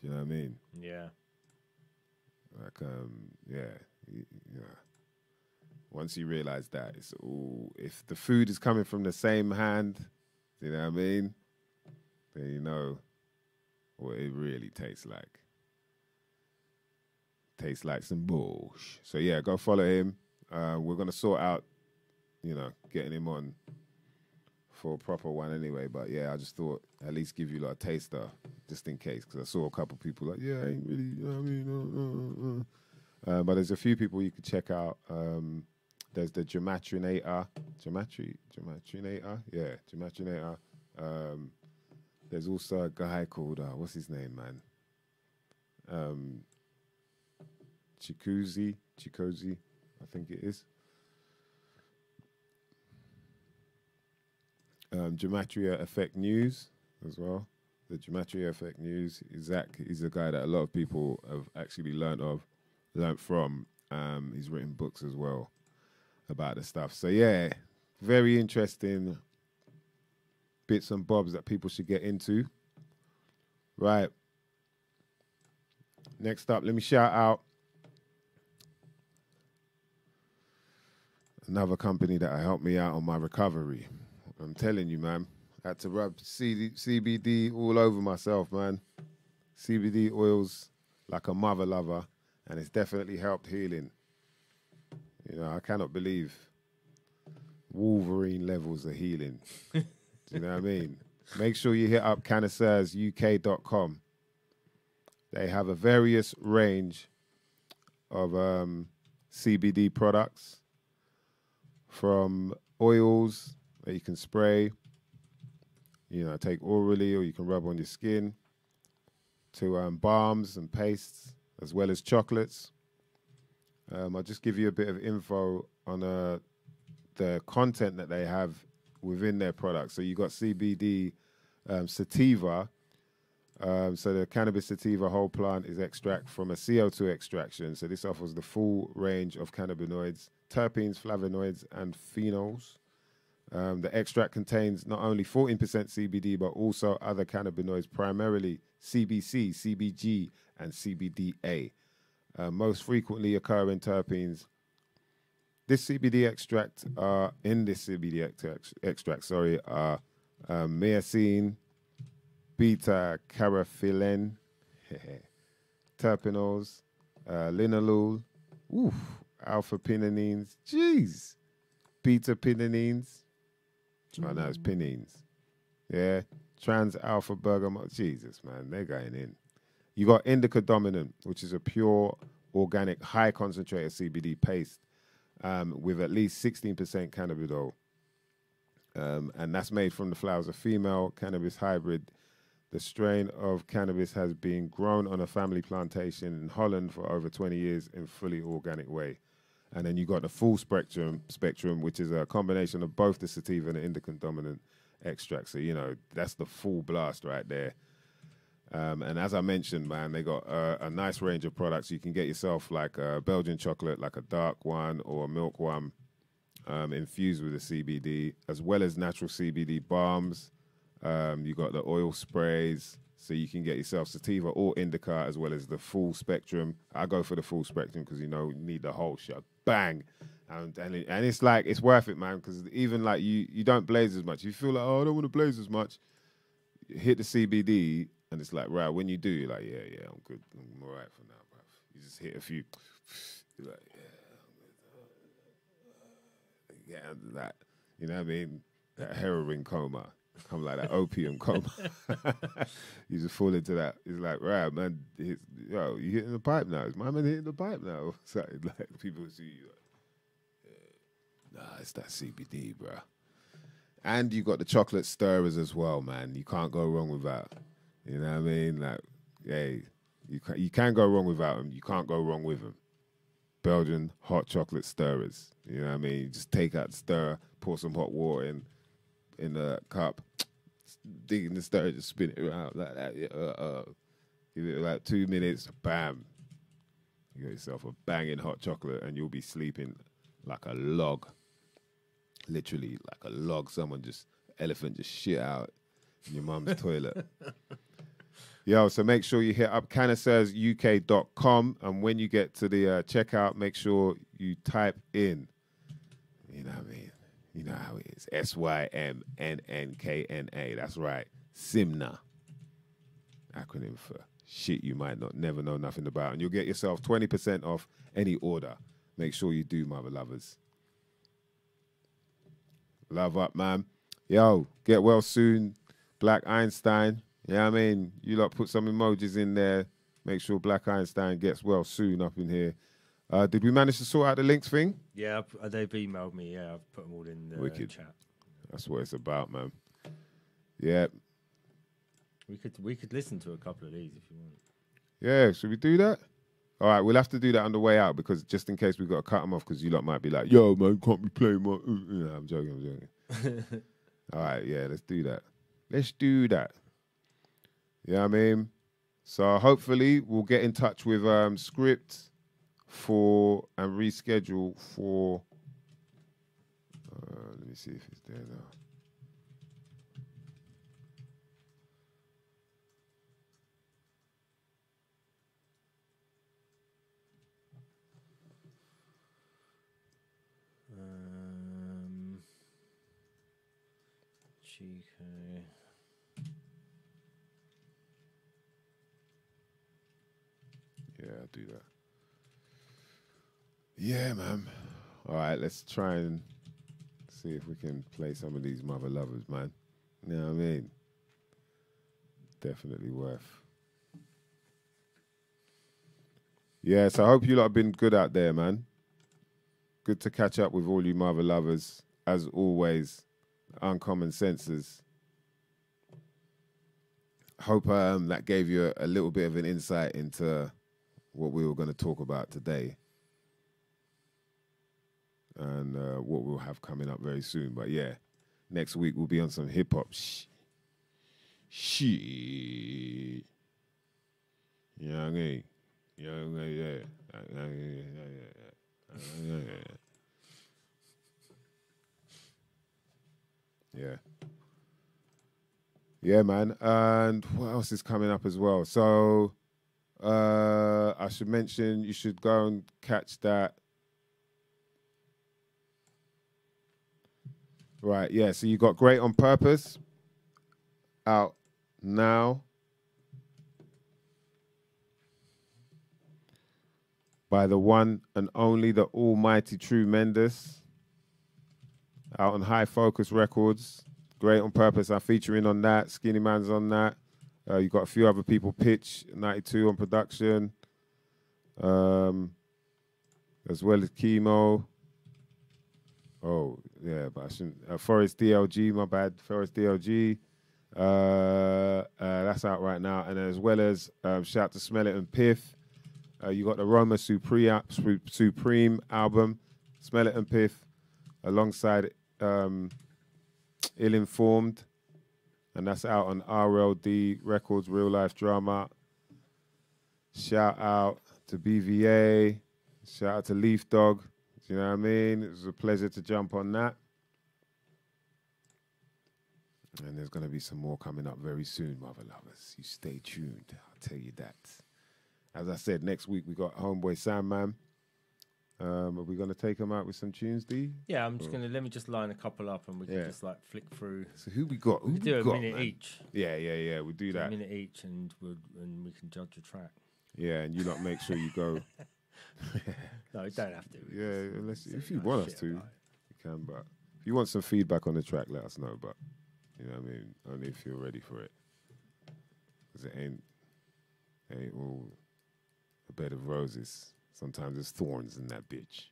A: Do you know what I mean?
B: Yeah.
A: Like, yeah. Once you realize that, it's all, if the food is coming from the same hand, you know what I mean? Then you know what it really tastes like. Tastes like some bullshit. So yeah, go follow him. We're going to sort out, getting him on for a proper one anyway. But yeah, I just thought at least give you like a taster just in case. Because I saw a couple people like, yeah, I ain't really, you know what I mean? But there's a few people you could check out. There's the Gematrinator. Gematrinator? Yeah, Gematrinator. There's also a guy called, what's his name, man? Chikozy, I think it is. Gematria Effect News as well. The Gematria Effect News, Zach, he's a guy that a lot of people have actually learnt from. He's written books as well about the stuff. So yeah, very interesting bits and bobs that people should get into. Right. Next up, let me shout out another company that helped me out on my recovery. I'm telling you, man, I had to rub CBD all over myself, man. CBD oils like a mother lover, and it's definitely helped healing. I cannot believe Wolverine levels of healing. Do you know what I mean? Make sure you hit up canicersuk.com. They have a various range of CBD products, from oils that you can spray, take orally, or you can rub on your skin, to balms and pastes, as well as chocolates. I'll just give you a bit of info on the content that they have within their products. So you got CBD sativa. So the cannabis sativa whole plant is extract from a CO2 extraction. So this offers the full range of cannabinoids, terpenes, flavonoids, and phenols. The extract contains not only 14% CBD, but also other cannabinoids, primarily CBC, CBG, and CBDA. Most frequently occurring terpenes this CBD extract, in this CBD extract, sorry, are myrcene, beta carotene, terpenols, linalool, alpha pinenines, jeez, beta pinenines. Oh no, it's pinines. Yeah, trans alpha bergamot. Jesus, man, they're going in. You got indica dominant, which is a pure organic high concentrated CBD paste with at least 16% cannabidiol. And that's made from the flowers of female cannabis hybrid. The strain of cannabis has been grown on a family plantation in Holland for over 20 years in fully organic way. And then you got the full spectrum, which is a combination of both the sativa and the indica dominant extract. So, you know, that's the full blast right there. And as I mentioned, man, they got a nice range of products. You can get yourself like a Belgian chocolate, like a dark one or a milk one, infused with the CBD, as well as natural CBD balms. You got the oil sprays, so you can get yourself sativa or indica, as well as the full spectrum. I go for the full spectrum because, you know, you need the whole shot. Bang! And it's like, it's worth it, man, because even like you don't blaze as much. You feel like, oh, I don't want to blaze as much. Hit the CBD, and it's like, right, when you do, you're like, yeah, I'm good. I'm all right for now, bro. You just hit a few. You're like, yeah, get under that. You know what I mean? That heroin coma. Come like that opium coma. You just fall into that. It's like, right, man, yo, you hitting the pipe now. Is my man hitting the pipe now? So, like, people see you like, nah, it's that CBD, bro. And you got the chocolate stirrers as well, man. You can't go wrong with that. You know what I mean? Like, hey, you can go wrong without them. You can't go wrong with them. Belgian hot chocolate stirrers. You know what I mean? You just take out the stirrer, pour some hot water in the cup, dig in the stirrer, just spin it around like that. Yeah, give it like 2 minutes, bam. You got yourself a banging hot chocolate and you'll be sleeping like a log. Literally like a log. Elephant just shit out in your mum's toilet. Yo, so make sure you hit up cannacersuk.com, and when you get to the checkout, make sure you type in, you know what I mean? You know how it is. SYMNNKNA. That's right. SIMNA. Acronym for shit you might never know nothing about. And you'll get yourself 20% off any order. Make sure you do, mother lovers. Love up, man. Yo, get well soon. Black Einstein. You know what I mean? You lot put some emojis in there. Make sure Black Einstein gets well soon up in here. Did we manage to sort out the links thing?
B: Yeah, they've emailed me. Yeah, I've put them all in the
A: Wicked.
B: chat.
A: That's what it's about, man. Yeah.
B: We could listen to a couple of these if you want.
A: Yeah, should we do that? All right, we'll have to do that on the way out, because just in case we've got to cut them off, because you lot might be like, yo, man, can't be playing my... No, I'm joking. All right, yeah, let's do that. Let's do that. You know what I mean? So hopefully we'll get in touch with Script and reschedule for... let me see if it's there now.
B: Chico.
A: Yeah, I'll do that. Yeah, man. All right, let's try and see if we can play some of these mother lovers, man. You know what I mean? Definitely worth. Yeah, so I hope you lot have been good out there, man. Good to catch up with all you mother lovers. As always, uncommon senses. Hope that gave you a little bit of an insight into what we were going to talk about today. And what we'll have coming up very soon. But yeah, next week we'll be on some hip-hop shit. You know what I mean? You know what I mean? Yeah. Yeah, man. And what else is coming up as well? So I should mention you should go and catch that Right, yeah. So you got Great on Purpose out now by the one and only, the almighty True Mendes, out on High Focus Records. Great on Purpose, I'm featuring on that. Skinny Man's on that. You got a few other people, Pitch 92 on production, as well as Chemo. Oh, yeah, but I shouldn't. Forest DLG, my bad. Forest DLG. That's out right now. And as well as shout to Smell It and Piff. You got the Roma Supreme album, Smell It and Piff, alongside Ill Informed. And that's out on RLD Records, Real Life Drama. Shout out to BVA. Shout out to Leaf Dog. You know what I mean? It was a pleasure to jump on that. And there's going to be some more coming up very soon, mother lovers. You stay tuned. I'll tell you that. As I said, next week we got Homeboy Sandman. Are we going to take him out with some tunes, D?
B: Yeah, I'm just going to, let me just line a couple up and we can just like flick through.
A: So who we got?
B: We do a minute each.
A: Yeah, we'll do that.
B: A minute each and we can judge the track.
A: Yeah, and you lot make sure you go.
B: No, you don't have to.
A: Yeah, unless, if you want us to, you can. But if you want some feedback on the track, let us know. But, you know what I mean? Only if you're ready for it. Because it ain't all a bed of roses. Sometimes there's thorns in that bitch.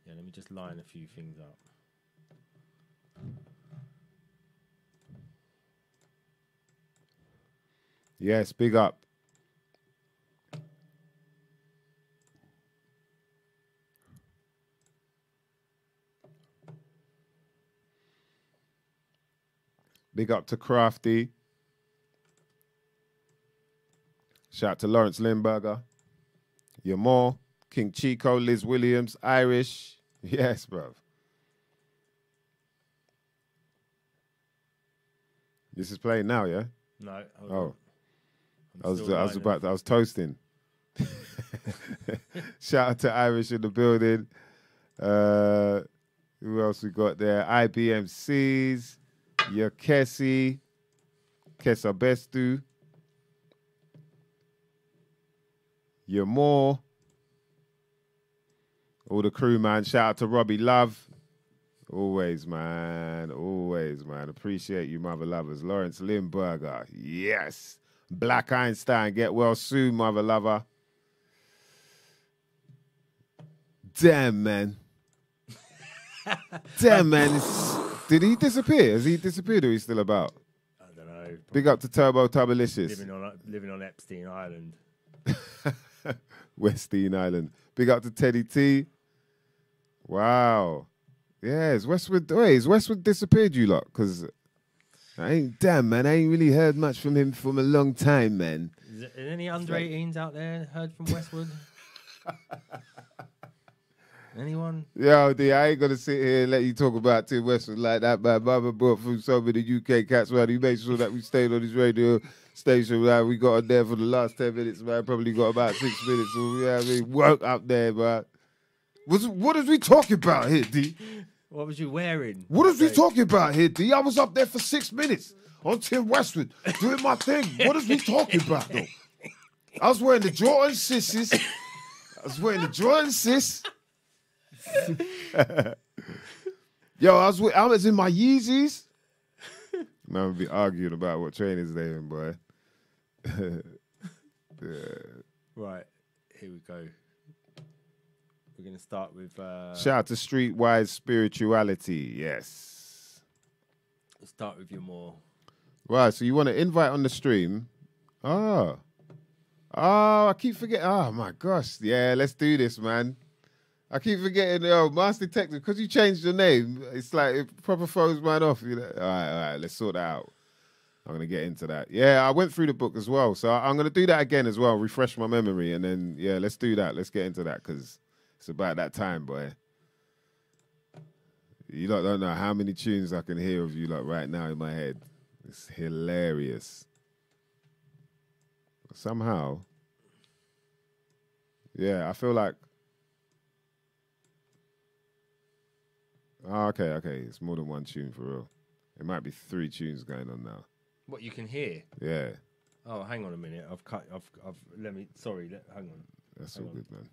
B: Yeah, let me just line a few things up.
A: Yes, big up. Big up to Crafty. Shout out to Lawrence Limburger. Yamor, King Chico, Liz Williams, Irish. Yes, bruv. This is playing now, yeah?
B: No.
A: Oh. I was toasting. Shout out to Irish in the building. Who else we got there? IBMCs, Yakesi, Kesa Bestu, Yamor, all the crew, man. Shout out to Robbie Love. Always, man. Always, man. Appreciate you, mother lovers. Lawrence Limburger. Yes. Black Einstein. Get well soon, mother lover. Damn, man. Damn, man. Did he disappear? Has he disappeared or he's still about?
B: I don't know.
A: Big up to Turbo Tubalicious.
B: Living on Epstein Island.
A: Westine Island. Big up to Teddy T. Wow. Yeah, is Westwood disappeared, you lot? Because damn, man, I ain't really heard much from him from a long time, man.
B: Is there any under 18s out there heard from Westwood? Anyone?
A: Yo, D, I ain't gonna sit here and let you talk about Tim Westwood like that, man. Mama brought through so many UK cats, man. He made sure that we stayed on his radio station, man. We got on there for the last 10 minutes, man. Probably got about 6 minutes. So, yeah, I mean, work up there, man. What is we talking about here, D?
B: What was you wearing?
A: What is we talking about here, D? I was up there for 6 minutes on Tim Westwood doing my thing. What is we talking about, though? I was wearing the Jordan Sisses. Yo, I was in my Yeezys. Man, we'll be arguing about what trainers they in, boy. Yeah.
B: Right, here we go. We're going to start with...
A: Shout out to Streetwise Spirituality, yes.
B: Let's start with your more...
A: Right, so you want to invite on the stream? Oh, I keep forgetting. Oh, my gosh. Yeah, let's do this, man. I keep forgetting, Master Detective, because you changed your name, it's like it proper throws mine off. You know? All right, let's sort that out. I'm going to get into that. Yeah, I went through the book as well, so I'm going to do that again as well, refresh my memory, and then, yeah, let's do that. Let's get into that, because it's about that time, boy. You lot don't know how many tunes I can hear of you lot right now in my head. It's hilarious. Somehow, yeah, I feel like Oh, okay. It's more than one tune for real. It might be 3 tunes going on now.
B: What you can hear?
A: Yeah.
B: Oh, hang on a minute. Let me. Sorry. Hang on.
A: That's all good, man.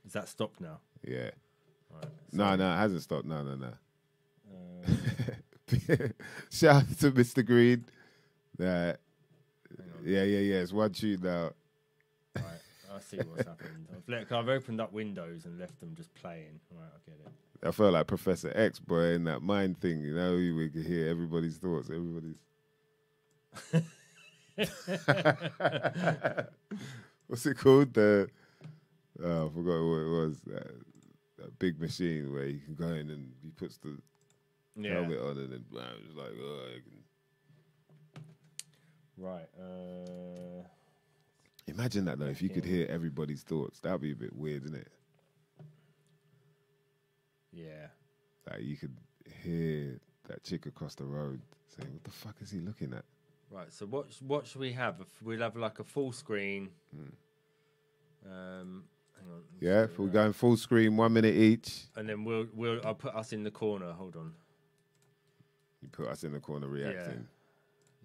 B: Is that stopped now?
A: Yeah.
B: Right.
A: No, it hasn't stopped. No. Shout out to Mr. Green. Yeah. It's one tune now.
B: Right. I see what's happened. I've opened up Windows and left them just playing. Right. I get it.
A: I felt like Professor X, boy, in that mind thing. You know, we could hear everybody's thoughts. What's it called? I forgot what it was. That big machine where you can go in and he puts the helmet on and then it's like,
B: Right.
A: Imagine that though. If you could hear everybody's thoughts, that'd be a bit weird, isn't it?
B: Yeah.
A: Like you could hear that chick across the road saying, "What the fuck is he looking at?"
B: Right. So what should we have? We'll have like a full screen. Hang on.
A: Yeah, if we're going full screen, 1 minute each.
B: And then I'll put us in the corner. Hold on.
A: You put us in the corner reacting.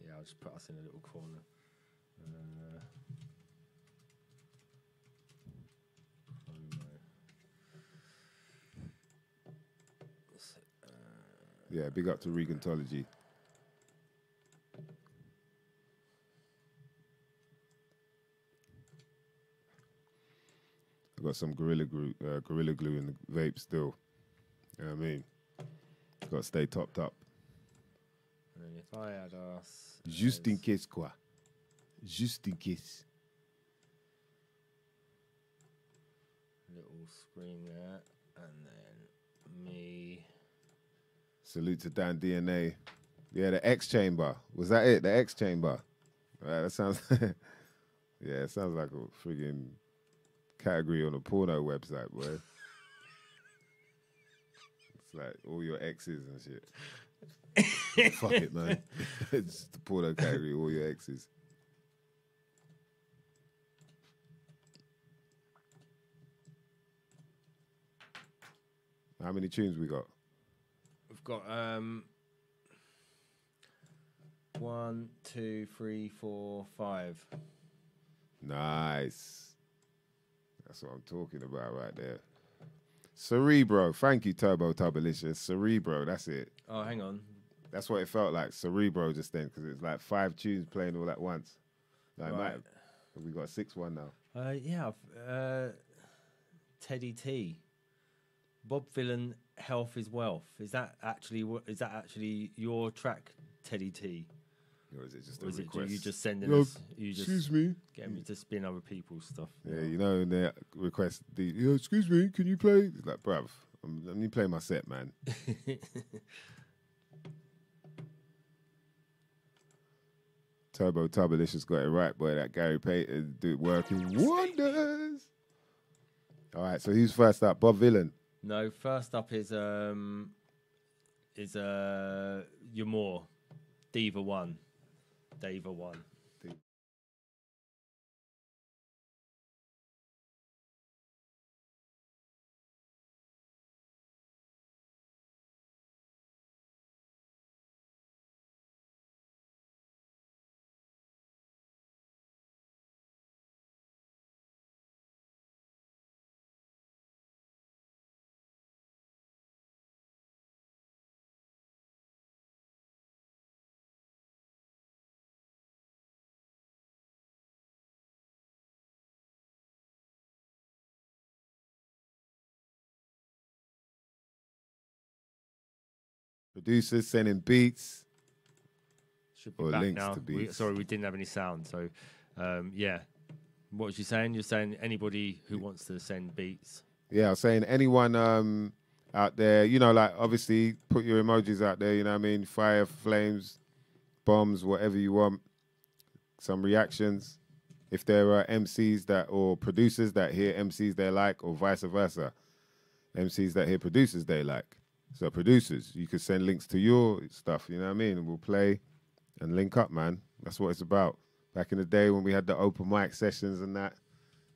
B: Yeah, I'll just put us in a little corner.
A: Yeah, big up to Regantology. I've got some gorilla glue in the vape still. You know what I mean? Got to stay topped up.
B: And then if I add us...
A: Just in case, quoi. Just in case.
B: Little screen there. And then me...
A: Salute to Dan DNA. Yeah, the X chamber. Was that it? The X chamber. That sounds... yeah, it sounds like a friggin' category on a porno website, boy. It's like all your exes and shit. Fuck it, man. It's the porno category, all your exes. How many tunes we got?
B: We've got 1, 2, 3, 4, 5.
A: Nice. That's what I'm talking about right there. Cerebro. Thank you, Turbo Turbolicious. Cerebro, that's it.
B: Oh, hang on.
A: That's what it felt like, Cerebro just then, because it's like 5 tunes playing all at once. Like,
B: Right.
A: we got a 6-1 now.
B: Yeah, Teddy T. Bob Villain, Health is Wealth. Is that actually your track, Teddy T?
A: Or is it just a
B: Or is
A: request?
B: it you just sending us? You just
A: excuse me.
B: Get me to spin other people's stuff.
A: Yeah, you know, and they request excuse me, can you play? It's like, bruv, let me play my set, man. Turbo Turbolicious got it right, boy. That Gary Payton do working wonders. All right, so who's first up? Bob Villain.
B: No, first up is Your More, Diva 1. Diva 1.
A: Producers sending beats.
B: Should be
A: Or
B: back
A: links
B: now.
A: to beats.
B: Sorry, we didn't have any sound. So, yeah. What was you saying? You're saying anybody who wants to send beats.
A: Yeah, I was saying anyone out there, you know, like obviously put your emojis out there, you know what I mean? Fire, flames, bombs, whatever you want. Some reactions. If there are MCs or producers that hear MCs they like, or vice versa. MCs that hear producers they like. So producers, you could send links to your stuff, you know what I mean? And we'll play and link up, man. That's what it's about. Back in the day when we had the open mic sessions and that,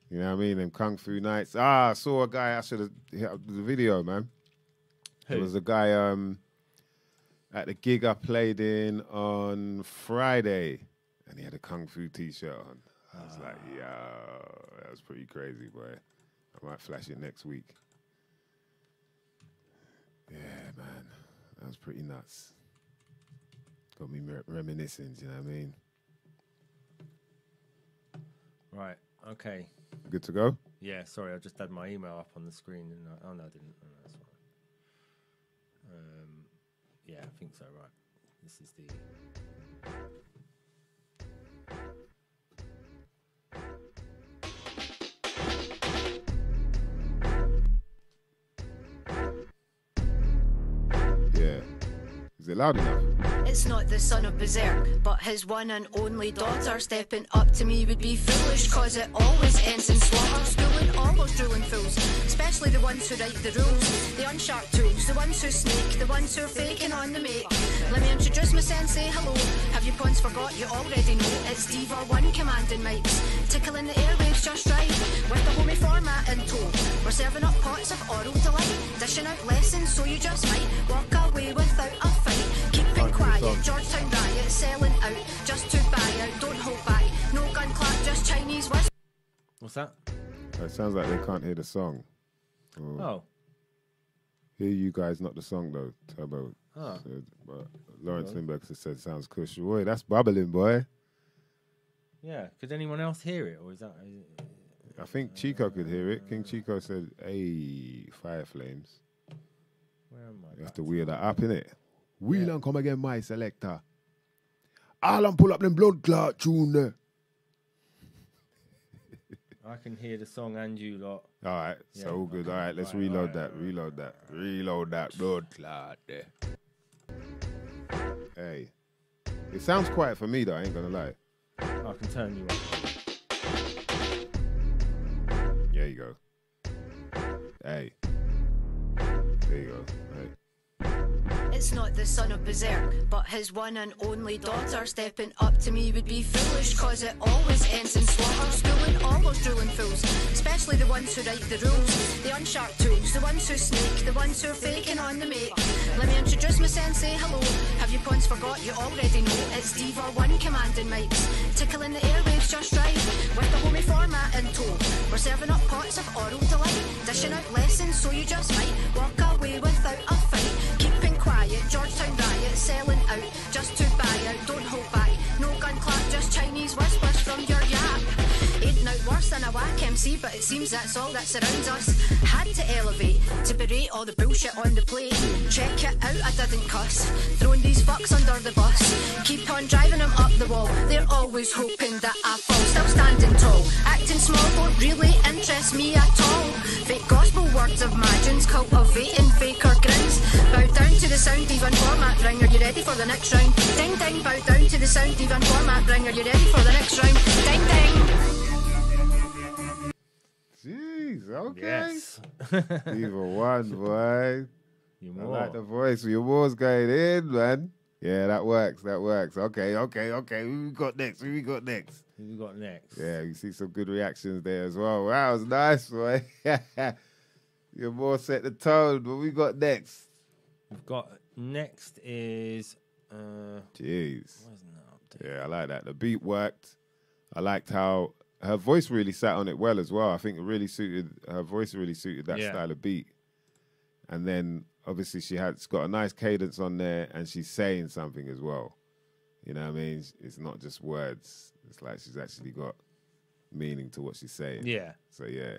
A: you know what I mean? And Kung Fu nights. I saw a guy, I should have hit up the video, man. There was a guy at the gig I played in on Friday, and he had a Kung Fu t-shirt on. I was like, yo, that was pretty crazy, boy. I might flash it next week. Yeah, man. That was pretty nuts. Got me reminiscing, you know what I mean?
B: Right, okay.
A: Good to go?
B: Yeah, sorry, I just had my email up on the screen. And oh, no, I didn't. Oh, no, that's fine. Yeah, I think so, right. This is the...
A: Yeah. Is it loud enough?
C: It's not the son of Berserk, but his one and only daughter. Stepping up to me would be foolish, cause it always ends in slaughter. Schooling all those drooling fools, especially the ones who write the rules. The unsharp tools, the ones who snake, the ones who are faking on the make. Let me introduce myself and say hello. Have you pawns forgot? You already know. It's Diva 1 commanding mics, tickling the airwaves just right, with the homie format in tow. We're serving up pots of oral delight, dishing out lessons so you just might walk away without a fight. Keeping quiet, Georgetown riot, selling out just to buy out. Don't hold back, no gun clap, just Chinese whistle.
B: What's that?
A: It sounds like they can't hear the song.
B: Oh.
A: Hear you guys, not the song though. Turbo
B: Oh.
A: said, but Lawrence Lindbergh said sounds cush. Boy, that's bubbling, boy.
B: Yeah, could anyone else hear it, or is that...
A: I think Chico could hear it. King Chico said, hey, fire flames.
B: Where am I?
A: You have to wheel that up, innit? Wheel and come again, my selector. All and pull up them blood clot tune.
B: I can hear the song and you lot.
A: All right, so all good. All right, let's reload that. Reload that blood clot there. Hey, it sounds quiet for me though. I ain't gonna lie.
B: I can turn you up.
A: There you go. Hey, there you go. Hey.
C: It's not the son of Berserk, but his one and only daughter. Stepping up to me would be foolish, cause it always ends in slaughter. Schooling all those drooling fools, especially the ones who write the rules. The unsharp tools, the ones who snake, the ones who are faking on the make. Let me introduce myself and say hello. Have you pawns forgot? You already know. It's Diva 1 commanding mics, tickling the airwaves just right, with the homie format in tow. We're serving up pots of oral delight, dishing out lessons so you just might walk away without a fight. Keeping quiet, Georgetown riot, selling out just to buy out. Don't hold back, no gun clap, just Chinese whispers from your yap. Ain't no worse than a whack MC, but it seems that's all that surrounds us. Had to elevate, to berate all the bullshit on the plate. Check it out, I didn't cuss, throwing these fucks under the bus. Keep on driving them up the wall, they're always hoping that I fall. Still standing tall, acting small won't really interest me at all. Fake gospel words of margins, cultivating faker grins. Bow down to the sound, even format ring. Are you ready for the next round? Ding ding, bow down to the sound, even format ring. Are you ready for the next round? Ding ding.
A: Jeez, okay.
B: Yes.
A: Diva 1, boy.
B: You
A: I
B: more.
A: like the voice. Your war's going in, man. Yeah, that works. Okay. Who we got next?
B: Who we got next?
A: Yeah, you see some good reactions there as well. Wow, that was nice, boy. Your more set the tone. What we got next?
B: We've got next is...
A: Jeez.
B: Why isn't that updated?
A: Yeah, I like that. The beat worked. I liked how her voice really sat on it well as well. I think her voice really suited that style of beat. And then obviously she's got a nice cadence on there, and she's saying something as well. You know what I mean? It's not just words. It's like she's actually got meaning to what she's saying.
B: Yeah.
A: So yeah.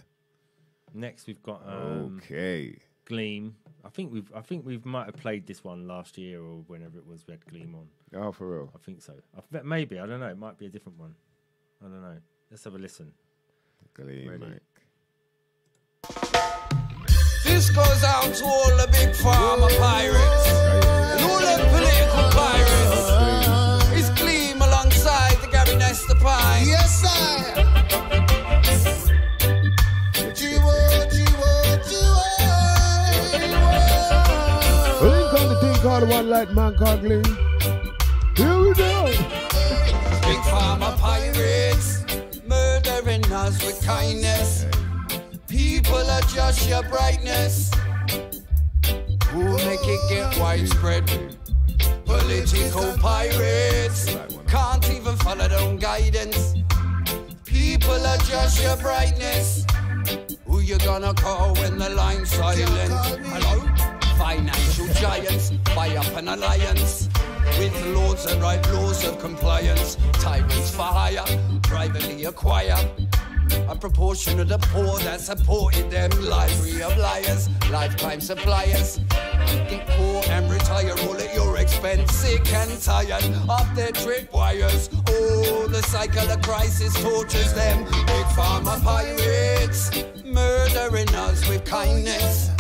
B: Next we've got
A: Okay.
B: Gleam. I think we might have played this one last year or whenever it was we had Gleam on.
A: Oh, for real?
B: I think so. Maybe, I don't know. It might be a different one. I don't know. Let's have a listen.
A: Gleam,
B: Ready?
A: mate.
D: This goes out to all the big pharma pirates and all the political pirates. It's Gleam alongside the Gary Nestor Pine.
E: Yes, I.
A: Link on the thing called One Light Man called Gleam. Here we go.
D: Big pharma pirates murdering us with kindness. People are just your brightness. who make it get widespread. Political pirates can't even follow their own guidance. People are just your brightness. Who you gonna call when the line's silent? Hello? Financial giants buy up an alliance with lords that write laws of compliance. Tyrants for hire, privately acquire a proportion of the poor that supported them. Library of liars, lifetime suppliers. Get poor and retire all at your expense. Sick and tired of their tripwires. Oh, the cycle of crisis tortures them. Big pharma pirates murdering us with kindness.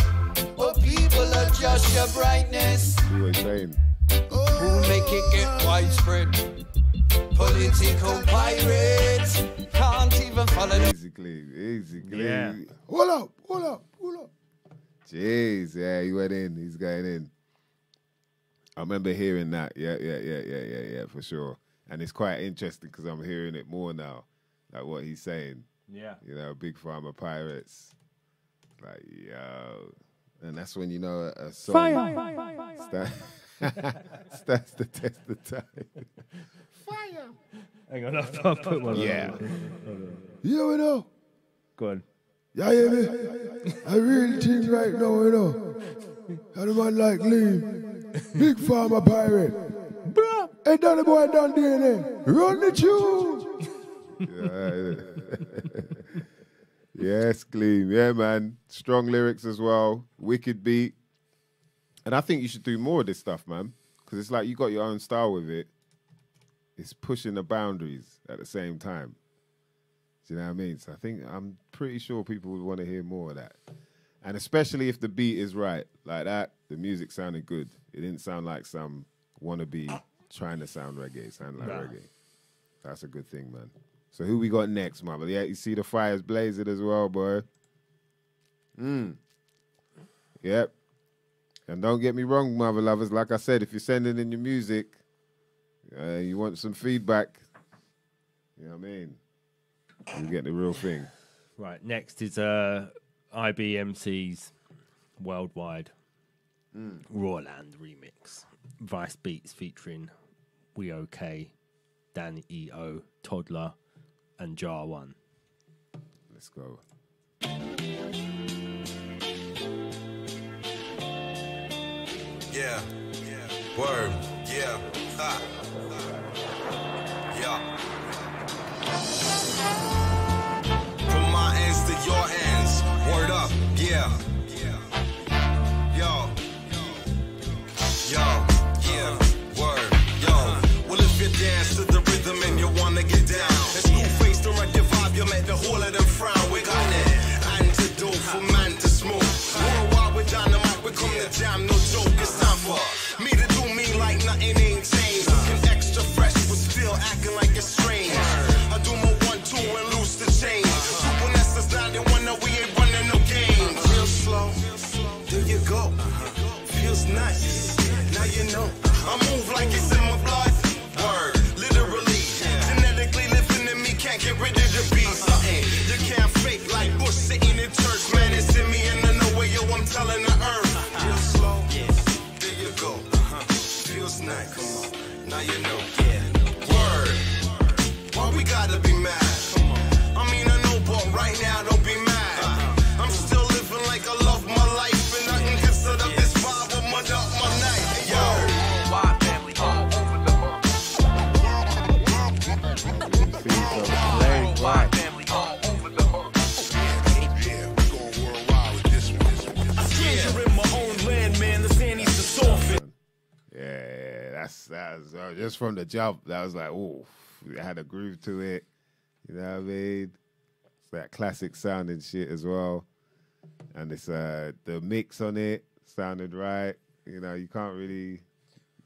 D: Oh, people are just your brightness.
A: Who was saying?
D: Who make it get widespread. Political pirates can't even follow.
A: Easy.
B: Yeah.
A: Hold up. Jeez, yeah, he went in. He's going in. I remember hearing that. Yeah, for sure. And it's quite interesting because I'm hearing it more now, like what he's saying.
B: Yeah.
A: You know, big pharma pirates. Like, yo. And that's when you know a song starts to test the time. Fire!
B: Hang on, I'll put one
A: Yeah.
B: on.
A: You know.
B: Go on.
A: Yeah, hear me? I real thing right now, you know. And the man like Lee, big pharma pirate. Hey, Danny boy down there, run the tune. Yes, Gleam. Yeah, man. Strong lyrics as well. Wicked beat. And I think you should do more of this stuff, man. Because it's like you got your own style with it. It's pushing the boundaries at the same time. Do you know what I mean? So I'm pretty sure people would want to hear more of that. And especially if the beat is right. Like that, the music sounded good. It didn't sound like some wannabe trying to sound reggae. It sounded like reggae. That's a good thing, man. So who we got next, mother? Yeah, you see the fires blazing as well, boy. Yep. And don't get me wrong, mother lovers. Like I said, if you're sending in your music, you want some feedback, you know what I mean? You get the real thing.
B: Right, next is IBMC's Worldwide Rawland remix. Vice Beats featuring We OK, Dan EO, Toddler, and Jar One.
A: Let's go.
E: Yeah. Word. Yeah. Ha. Yeah. From my hands to your hands. Word up. Yeah. Yo. Yeah. Word. Yo. Well, if you dance to the rhythm and you wanna get down, it's cool face to wreck your vibe. You make the whole of them frown. We got that antidote for man to smoke. Worldwide with dynamite, we come to jam. No joke. It's time for me to do me like nothing ain't changed. Looking extra fresh, but still acting like it's strange. I do my 1-2 and lose the change. Super Nesta's down there when we ain't running no games. Real slow, there you go. Feels nice, now you know. I move like it's in my blood. Word, literally, genetically living in me, can't get rid of the beat. Something you can't fake like Bush sitting in church. Man, it's in me and I know where yo, I'm telling the earth. Real slow, there you go. Feels nice, come on, now you know. Word, why we gotta be mad? I mean, I know, but right now, don't be mad. I'm still living like I love my life, and nothing can set up this vibe or mud up my night. Yo,
F: Why family all over the hook? Why family all over the hook?
E: yeah, we going worldwide with this one.
F: A stranger in my own land, man. The sand needs to soften.
A: Yeah, that's just from the jump. That was like, ooh, it had a groove to it. You know what I mean? It's that classic sounding shit as well. And it's the mix on it sounded right. You know, you can't really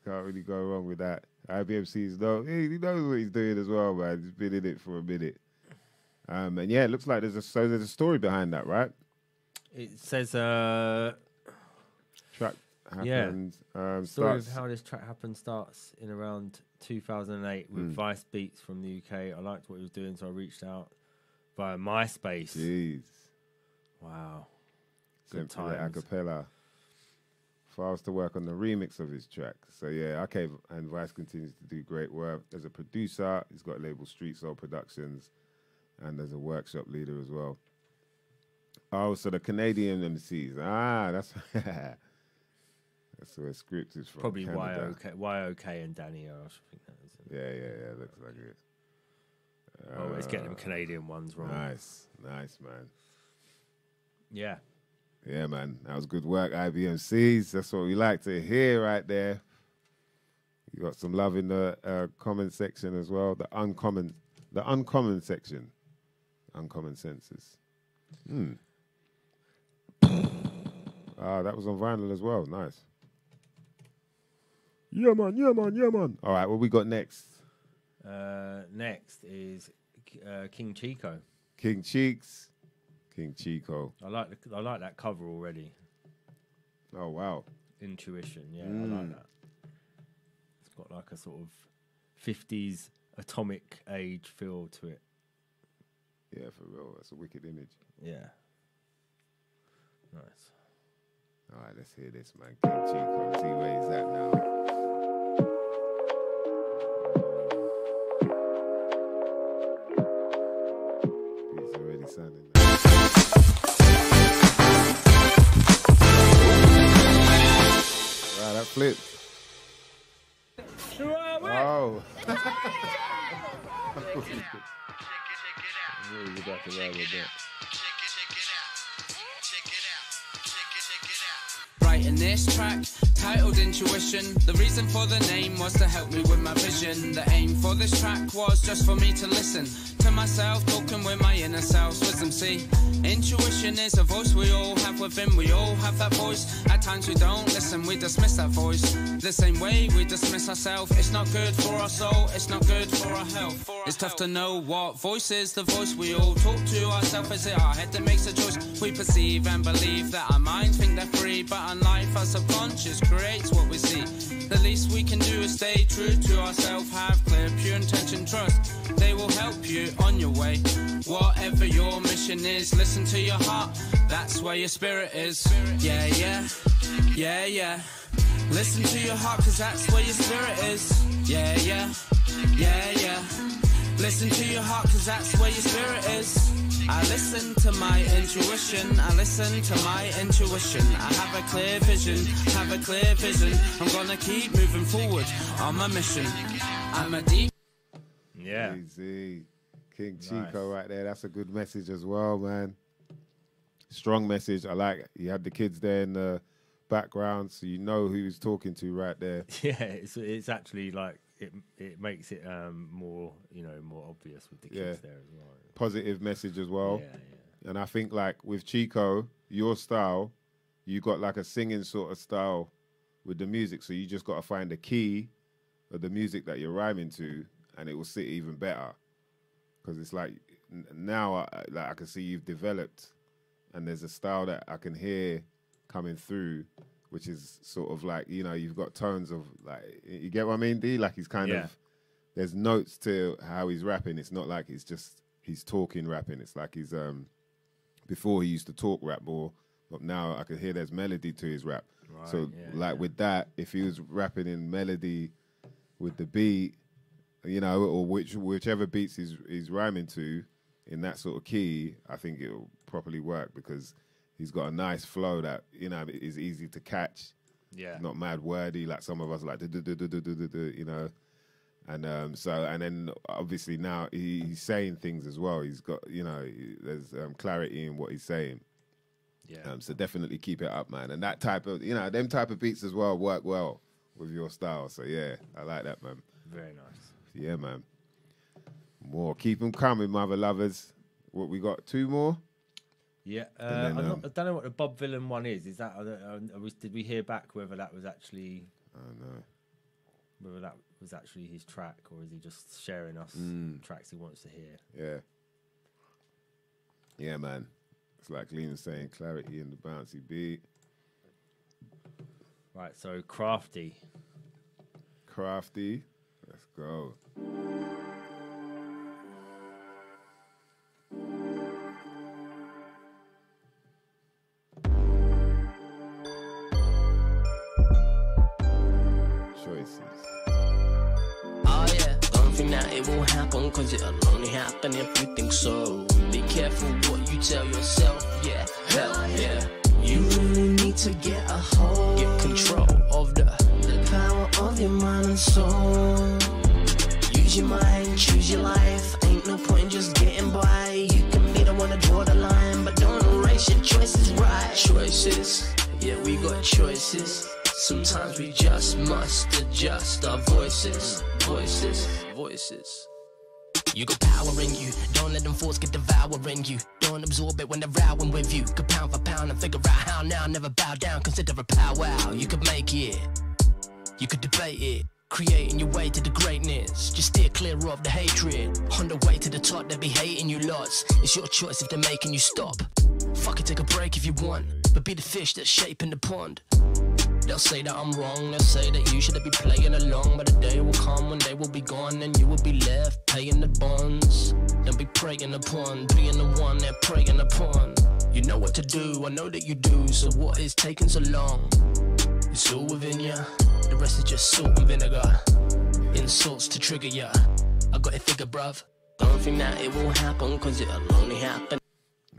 A: go wrong with that. IBMC's though, he knows what he's doing as well, man. He's been in it for a minute. And yeah, it looks like there's a story behind that, right?
B: It says,
A: Track happened.
B: story
A: Starts,
B: of how this track happened starts in around 2008 with Vice Beats from the UK. I liked what he was doing, so I reached out via MySpace.
A: jeez.
B: Wow.
A: Good
B: Good times.
A: acapella. Files to work on the remix of his track. So yeah, okay, and Vice continues to do great work. As a producer, he's got a label Street Soul Productions, and as a workshop leader as well. Oh, so the Canadian MCs. Ah, that's that's where Script is from.
B: Probably
A: Canada.
B: YOK and Danny O. I think that is.
A: Yeah, looks like it.
B: Always get them Canadian ones wrong.
A: Nice, man.
B: Yeah.
A: Yeah, man. That was good work, IBMCs. That's what we like to hear right there. You got some love in the comment section as well. The uncommon section. Uncommon senses. That was on vinyl as well. Nice. Yeah, man. All right, what we got next?
B: Next is King Chico.
A: King Cheeks. King Chico.
B: I like that cover already.
A: Oh, wow.
B: Intuition, yeah, I like that. It's got like a sort of 50s atomic age feel to it.
A: Yeah, for real. That's a wicked image.
B: Yeah. Nice.
A: All right, let's hear this, man. King Chico. See where he's at now. He's already sounding. Wow, that flipped. Oh. Really about to ride with that.
G: Writing this track, titled Intuition. The reason for the name was to help me with my vision. The aim for this track was just for me to listen to myself, talking with my inner self's wisdom. See, intuition is a voice we all have within. We all have that voice. At times we don't listen, we dismiss that voice. The same way we dismiss ourselves. It's not good for our soul, it's not good for our health. It's tough to know what voice is the voice we all talk to ourselves. Is it our head that makes a choice? We perceive and believe that our minds think they're free, but in life our subconscious creates what we see. The least we can do is stay true to ourselves, have clear, pure intention, trust. They will help you on your way. Whatever your mission is, listen to your heart. That's where your spirit is. Yeah, yeah, yeah, yeah. Listen to your heart, cause that's where your spirit is. Yeah, yeah, yeah, yeah. Listen to your heart, cause that's where your spirit is. I listen to my intuition, I listen to my intuition. I have a clear vision, have a clear vision. I'm gonna keep moving forward on my mission. I'm a deep...
B: Yeah.
A: Easy. King Chico right there. That's a good message as well, man. Strong message. I like it. You had the kids there in the background, so you know who he's talking to right there.
B: Yeah, it's actually like it makes it more more obvious with the kids there as well.
A: Positive message as well.
B: Yeah.
A: And I think like with Chico, your style, you got like a singing sort of style with the music, so you just got to find the key of the music that you're rhyming to, and it will sit even better. Because it's like now I can see you've developed, and there's a style that I can hear coming through, which is sort of like, you've got tones of like, you get what I mean, D? Like he's kind of, there's notes to how he's rapping. It's not like he's talking rapping. It's like he's, before he used to talk rap more, but now I can hear there's melody to his rap. Right, so with that, if he was rapping in melody with the beat, or whichever beats he's rhyming to in that sort of key, I think it'll properly work because he's got a nice flow that, is easy to catch. Yeah. Not mad wordy like some of us like, And and then obviously now he's saying things as well. He's got, there's clarity in what he's saying. Yeah. So definitely keep it up, man. And that type of, them type of beats as well work well with your style. So yeah, I like that, man.
B: Very nice.
A: Yeah, man. More. Keep them coming, mother lovers. What, we got 2 more?
B: Yeah. I don't know what the Bob Villain one is. Is that, did we hear back whether that was actually...
A: I don't know.
B: Whether that was actually his track, or is he just sharing us tracks he wants to hear?
A: Yeah. Yeah, man. It's like Lean was saying, clarity in the bouncy beat.
B: Right, so Crafty.
A: Crafty. Let's go. choices.
H: Oh yeah, don't think that it will happen, cause it'll only happen if you think so. Be careful what you tell yourself, yeah, hell yeah. You really need to get a hold, get control of the power of your mind and soul. Use your mind, choose your life, ain't no point in just getting by. You can be the one to draw the line, but don't erase your choices, right? Choices, yeah, we got choices. Sometimes we just must adjust our voices, voices, voices. You got power in you, don't let them thoughts get devouring you. Don't absorb it when they're rowing with you. Go pound for pound and figure out how now. Never bow down, consider a powwow. You could make it, you could debate it, creating your way to the greatness. Just steer clear of the hatred. On the way to the top, they be hating you lots. It's your choice if they're making you stop. Fuck it, take a break if you want, but be the fish that's shaping the pond. They'll say that I'm wrong, they'll say that you should be playing along, but the day will come when they will be gone and you will be left paying the bonds. Don't be preying upon, being the one they're preying upon. You know what to do, I know that you do, so what is taking so long? It's all within ya, the rest is just salt and vinegar. Insults to trigger ya, I got it figured, bruv. Don't think that it will happen, cause it'll only happen.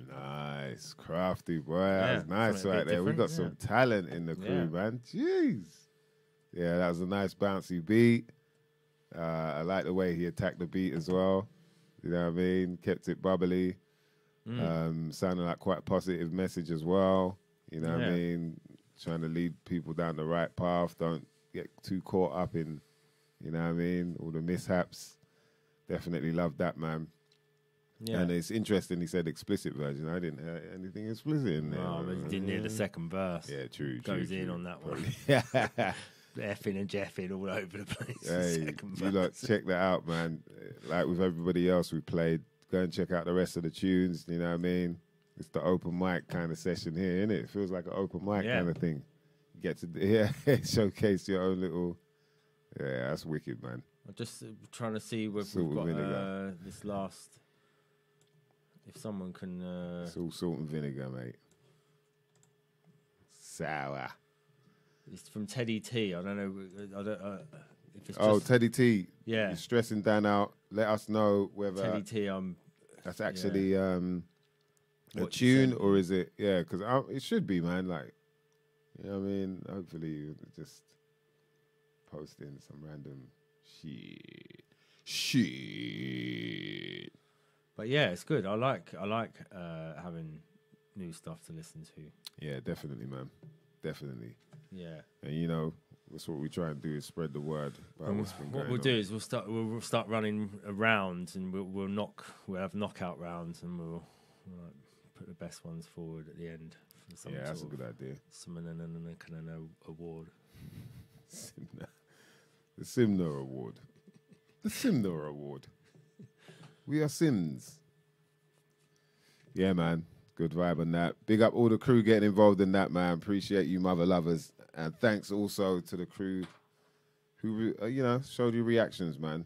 A: Nice, crafty, boy. That was nice right there. We got some talent in the crew, man. Jeez. Yeah, that was a nice bouncy beat. I like the way he attacked the beat as well. You know what I mean? Kept it bubbly. Sounded like quite a positive message as well. You know what I mean? Trying to lead people down the right path. Don't get too caught up in, you know what I mean, all the mishaps. Definitely love that, man. Yeah. And it's interesting he said explicit version. I didn't hear anything explicit in there.
B: Oh, but you didn't hear the second verse.
A: Yeah, true.
B: Goes in on that one.
A: Yeah.
B: Effing and jeffing all over the place.
A: Hey, you lot check that out, man. Like with everybody else we played, go and check out the rest of the tunes. You know what I mean? It's the open mic kind of session here, isn't it? It feels like an open mic kind of thing. You get to showcase your own little. Yeah, that's wicked, man.
B: I'm just trying to see if we've got this last. If someone can...
A: It's all salt and vinegar, mate. Sour.
B: It's from Teddy T. I don't know if it's
A: just...
B: just...
A: Teddy T.
B: Yeah.
A: You're stressing Dan out. Let us know whether...
B: Teddy T,
A: that's actually a tune, or is it... Yeah, because it should be, man. Like, you know what I mean? Hopefully you just posting some random shit.
B: But yeah, it's good. I like having new stuff to listen to.
A: Yeah, definitely, man. Definitely.
B: Yeah.
A: And you know, that's what we try and do is spread the word about what's been going on.
B: What we'll do is we'll start running around, and we'll have knockout rounds, and we'll put the best ones forward at the end. For some
A: that's a good idea.
B: Award.
A: The Simner Award. The Simner Award. We are Sims. Yeah, man. Good vibe on that. Big up all the crew getting involved in that, man. Appreciate you, mother lovers. And thanks also to the crew who, showed you reactions, man.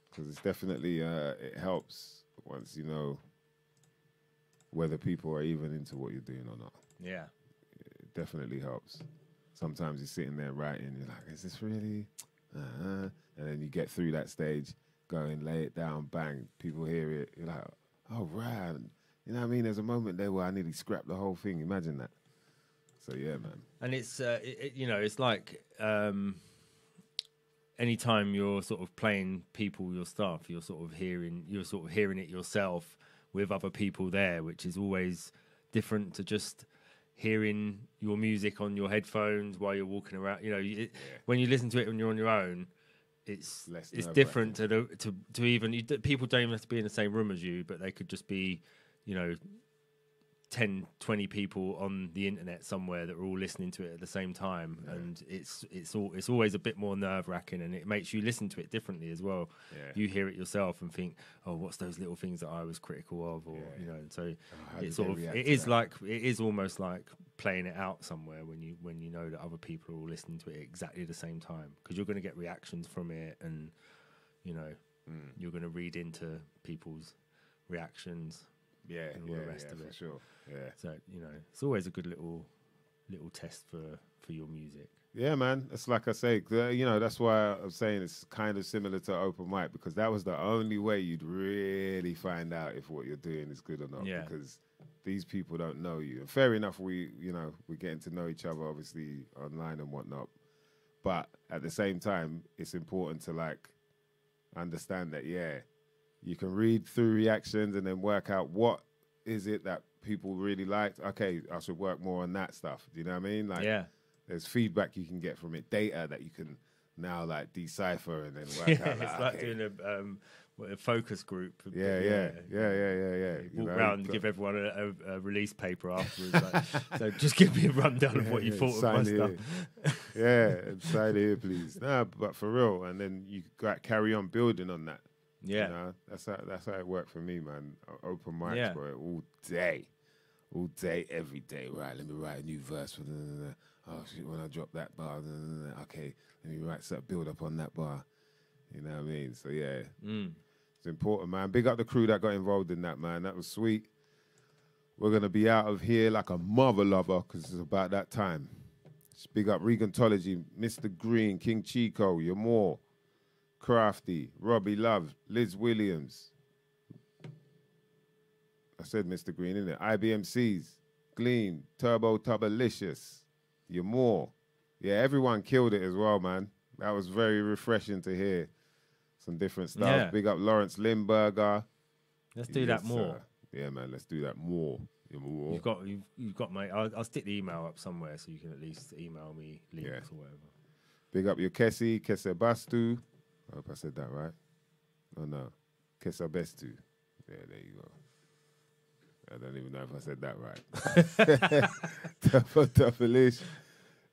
A: Because it's definitely, it helps once you know whether people are even into what you're doing or not.
B: Yeah.
A: It definitely helps. Sometimes you're sitting there writing, you're like, is this really? And then you get through that stage, go and lay it down, bang, people hear it, you're like, oh, right. You know what I mean? There's a moment there where I nearly scrapped the whole thing. Imagine that. So, yeah, man.
B: And it's, it's like anytime you're sort of playing people your stuff, you're sort of hearing it yourself with other people there, which is always different to just hearing your music on your headphones while you're walking around. When you listen to it when you're on your own, it's different to even people don't even have to be in the same room as you, but they could just be 10, 20 people on the internet somewhere that are all listening to it at the same time, and it's always a bit more nerve-wracking, and it makes you listen to it differently as well. You hear it yourself and think, oh, what's those little things that I was critical of, or and so it is almost like playing it out somewhere when you know that other people are all listening to it exactly the same time, because you're going to get reactions from it, and you're going to read into people's reactions. And all the rest of it.
A: For sure. Yeah.
B: So it's always a good little test for your music.
A: Yeah, man. It's like I say, you know, that's why I'm saying it's kind of similar to open mic, because that was the only way you'd really find out if what you're doing is good or not.
B: Yeah.
A: Because these people don't know you. And fair enough, we're getting to know each other, obviously, online and whatnot. But at the same time, it's important to like understand that, yeah, you can read through reactions and then work out what is it that people really liked. Okay, I should work more on that stuff. Do you know what I mean? Like,
B: Yeah.
A: there's feedback you can get from it, data that you can now like decipher and then work
B: Yeah,
A: out.
B: it's like doing a focus group.
A: Yeah.
B: You
A: You
B: walk
A: know,
B: around and give everyone a release paper afterwards. Like, so just give me a rundown of what you thought of my
A: sign
B: stuff.
A: here. Yeah, sign here, please. Nah, but for real, and then you got carry on building on that.
B: Yeah.
A: You know, that's how it worked for me, man. Open mics,
B: Yeah.
A: bro, all day, every day. Right, let me write a new verse for the. Oh shit! When I drop that bar, okay, let me write something, build up on that bar. You know what I mean? So yeah, it's important, man. Big up the crew that got involved in that, man. That was sweet. We're gonna be out of here like a mother lover because it's about that time. Just big up Regantology, Mr. Green, King Chico, Yamore, Crafty, Robbie Love, Liz Williams. I said Mr. Green, innit? IBMCs, Gleam, Turbo Tubalicious. You're more. Yeah, everyone killed it as well, man. That was very refreshing to hear some different stuff.
B: Yeah.
A: Big up Lawrence Limburger.
B: Let's do that more.
A: Yeah, man, let's do that more. You're more.
B: You've got my. I'll stick the email up somewhere so you can at least email me links or whatever.
A: Big up your Kessie, Kesebastu. I hope I said that right. Oh no, Kesabestu. Yeah, there you go. I don't even know if I said that right. Tuffalish.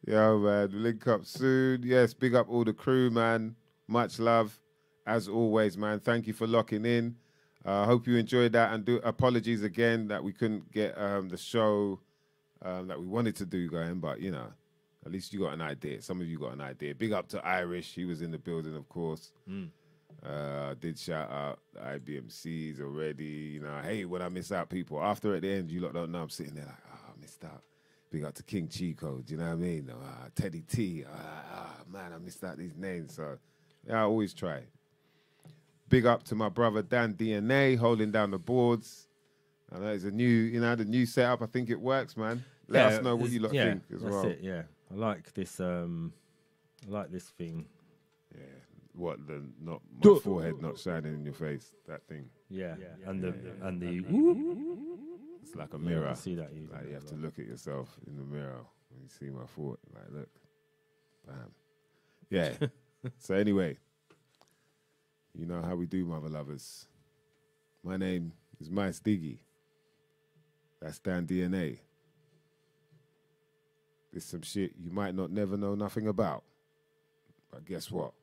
A: Yo, man, link up soon. Yes, big up all the crew, man. Much love, as always, man. Thank you for locking in. Hope you enjoyed that, and apologies again that we couldn't get the show that we wanted to do going, but, you know, at least you got an idea. Some of you got an idea. Big up to Irish. He was in the building, of course. Did shout out the IBMCs already. You know, hey, when I miss out people, after at the end, you lot don't know, I'm sitting there like, I missed out. Big up to King Chico, do you know what I mean? Teddy T, man, I missed out these names. So, yeah, I always try. Big up to my brother Dan DNA, holding down the boards. I know it's a new, the new setup. I think it works, man. Let us know what you lot think as well.
B: That's it, yeah. I like this thing.
A: Yeah. What, not my forehead not shining in your face, that thing.
B: Yeah. And the
A: it's like a mirror.
B: I see that
A: like you have to look at yourself in the mirror when you see my foot. Like, look, bam. Yeah. So anyway, you know how we do, mother lovers. My name is Mice Diggy. That's Dan DNA. There's some shit you might not never know nothing about. But guess what?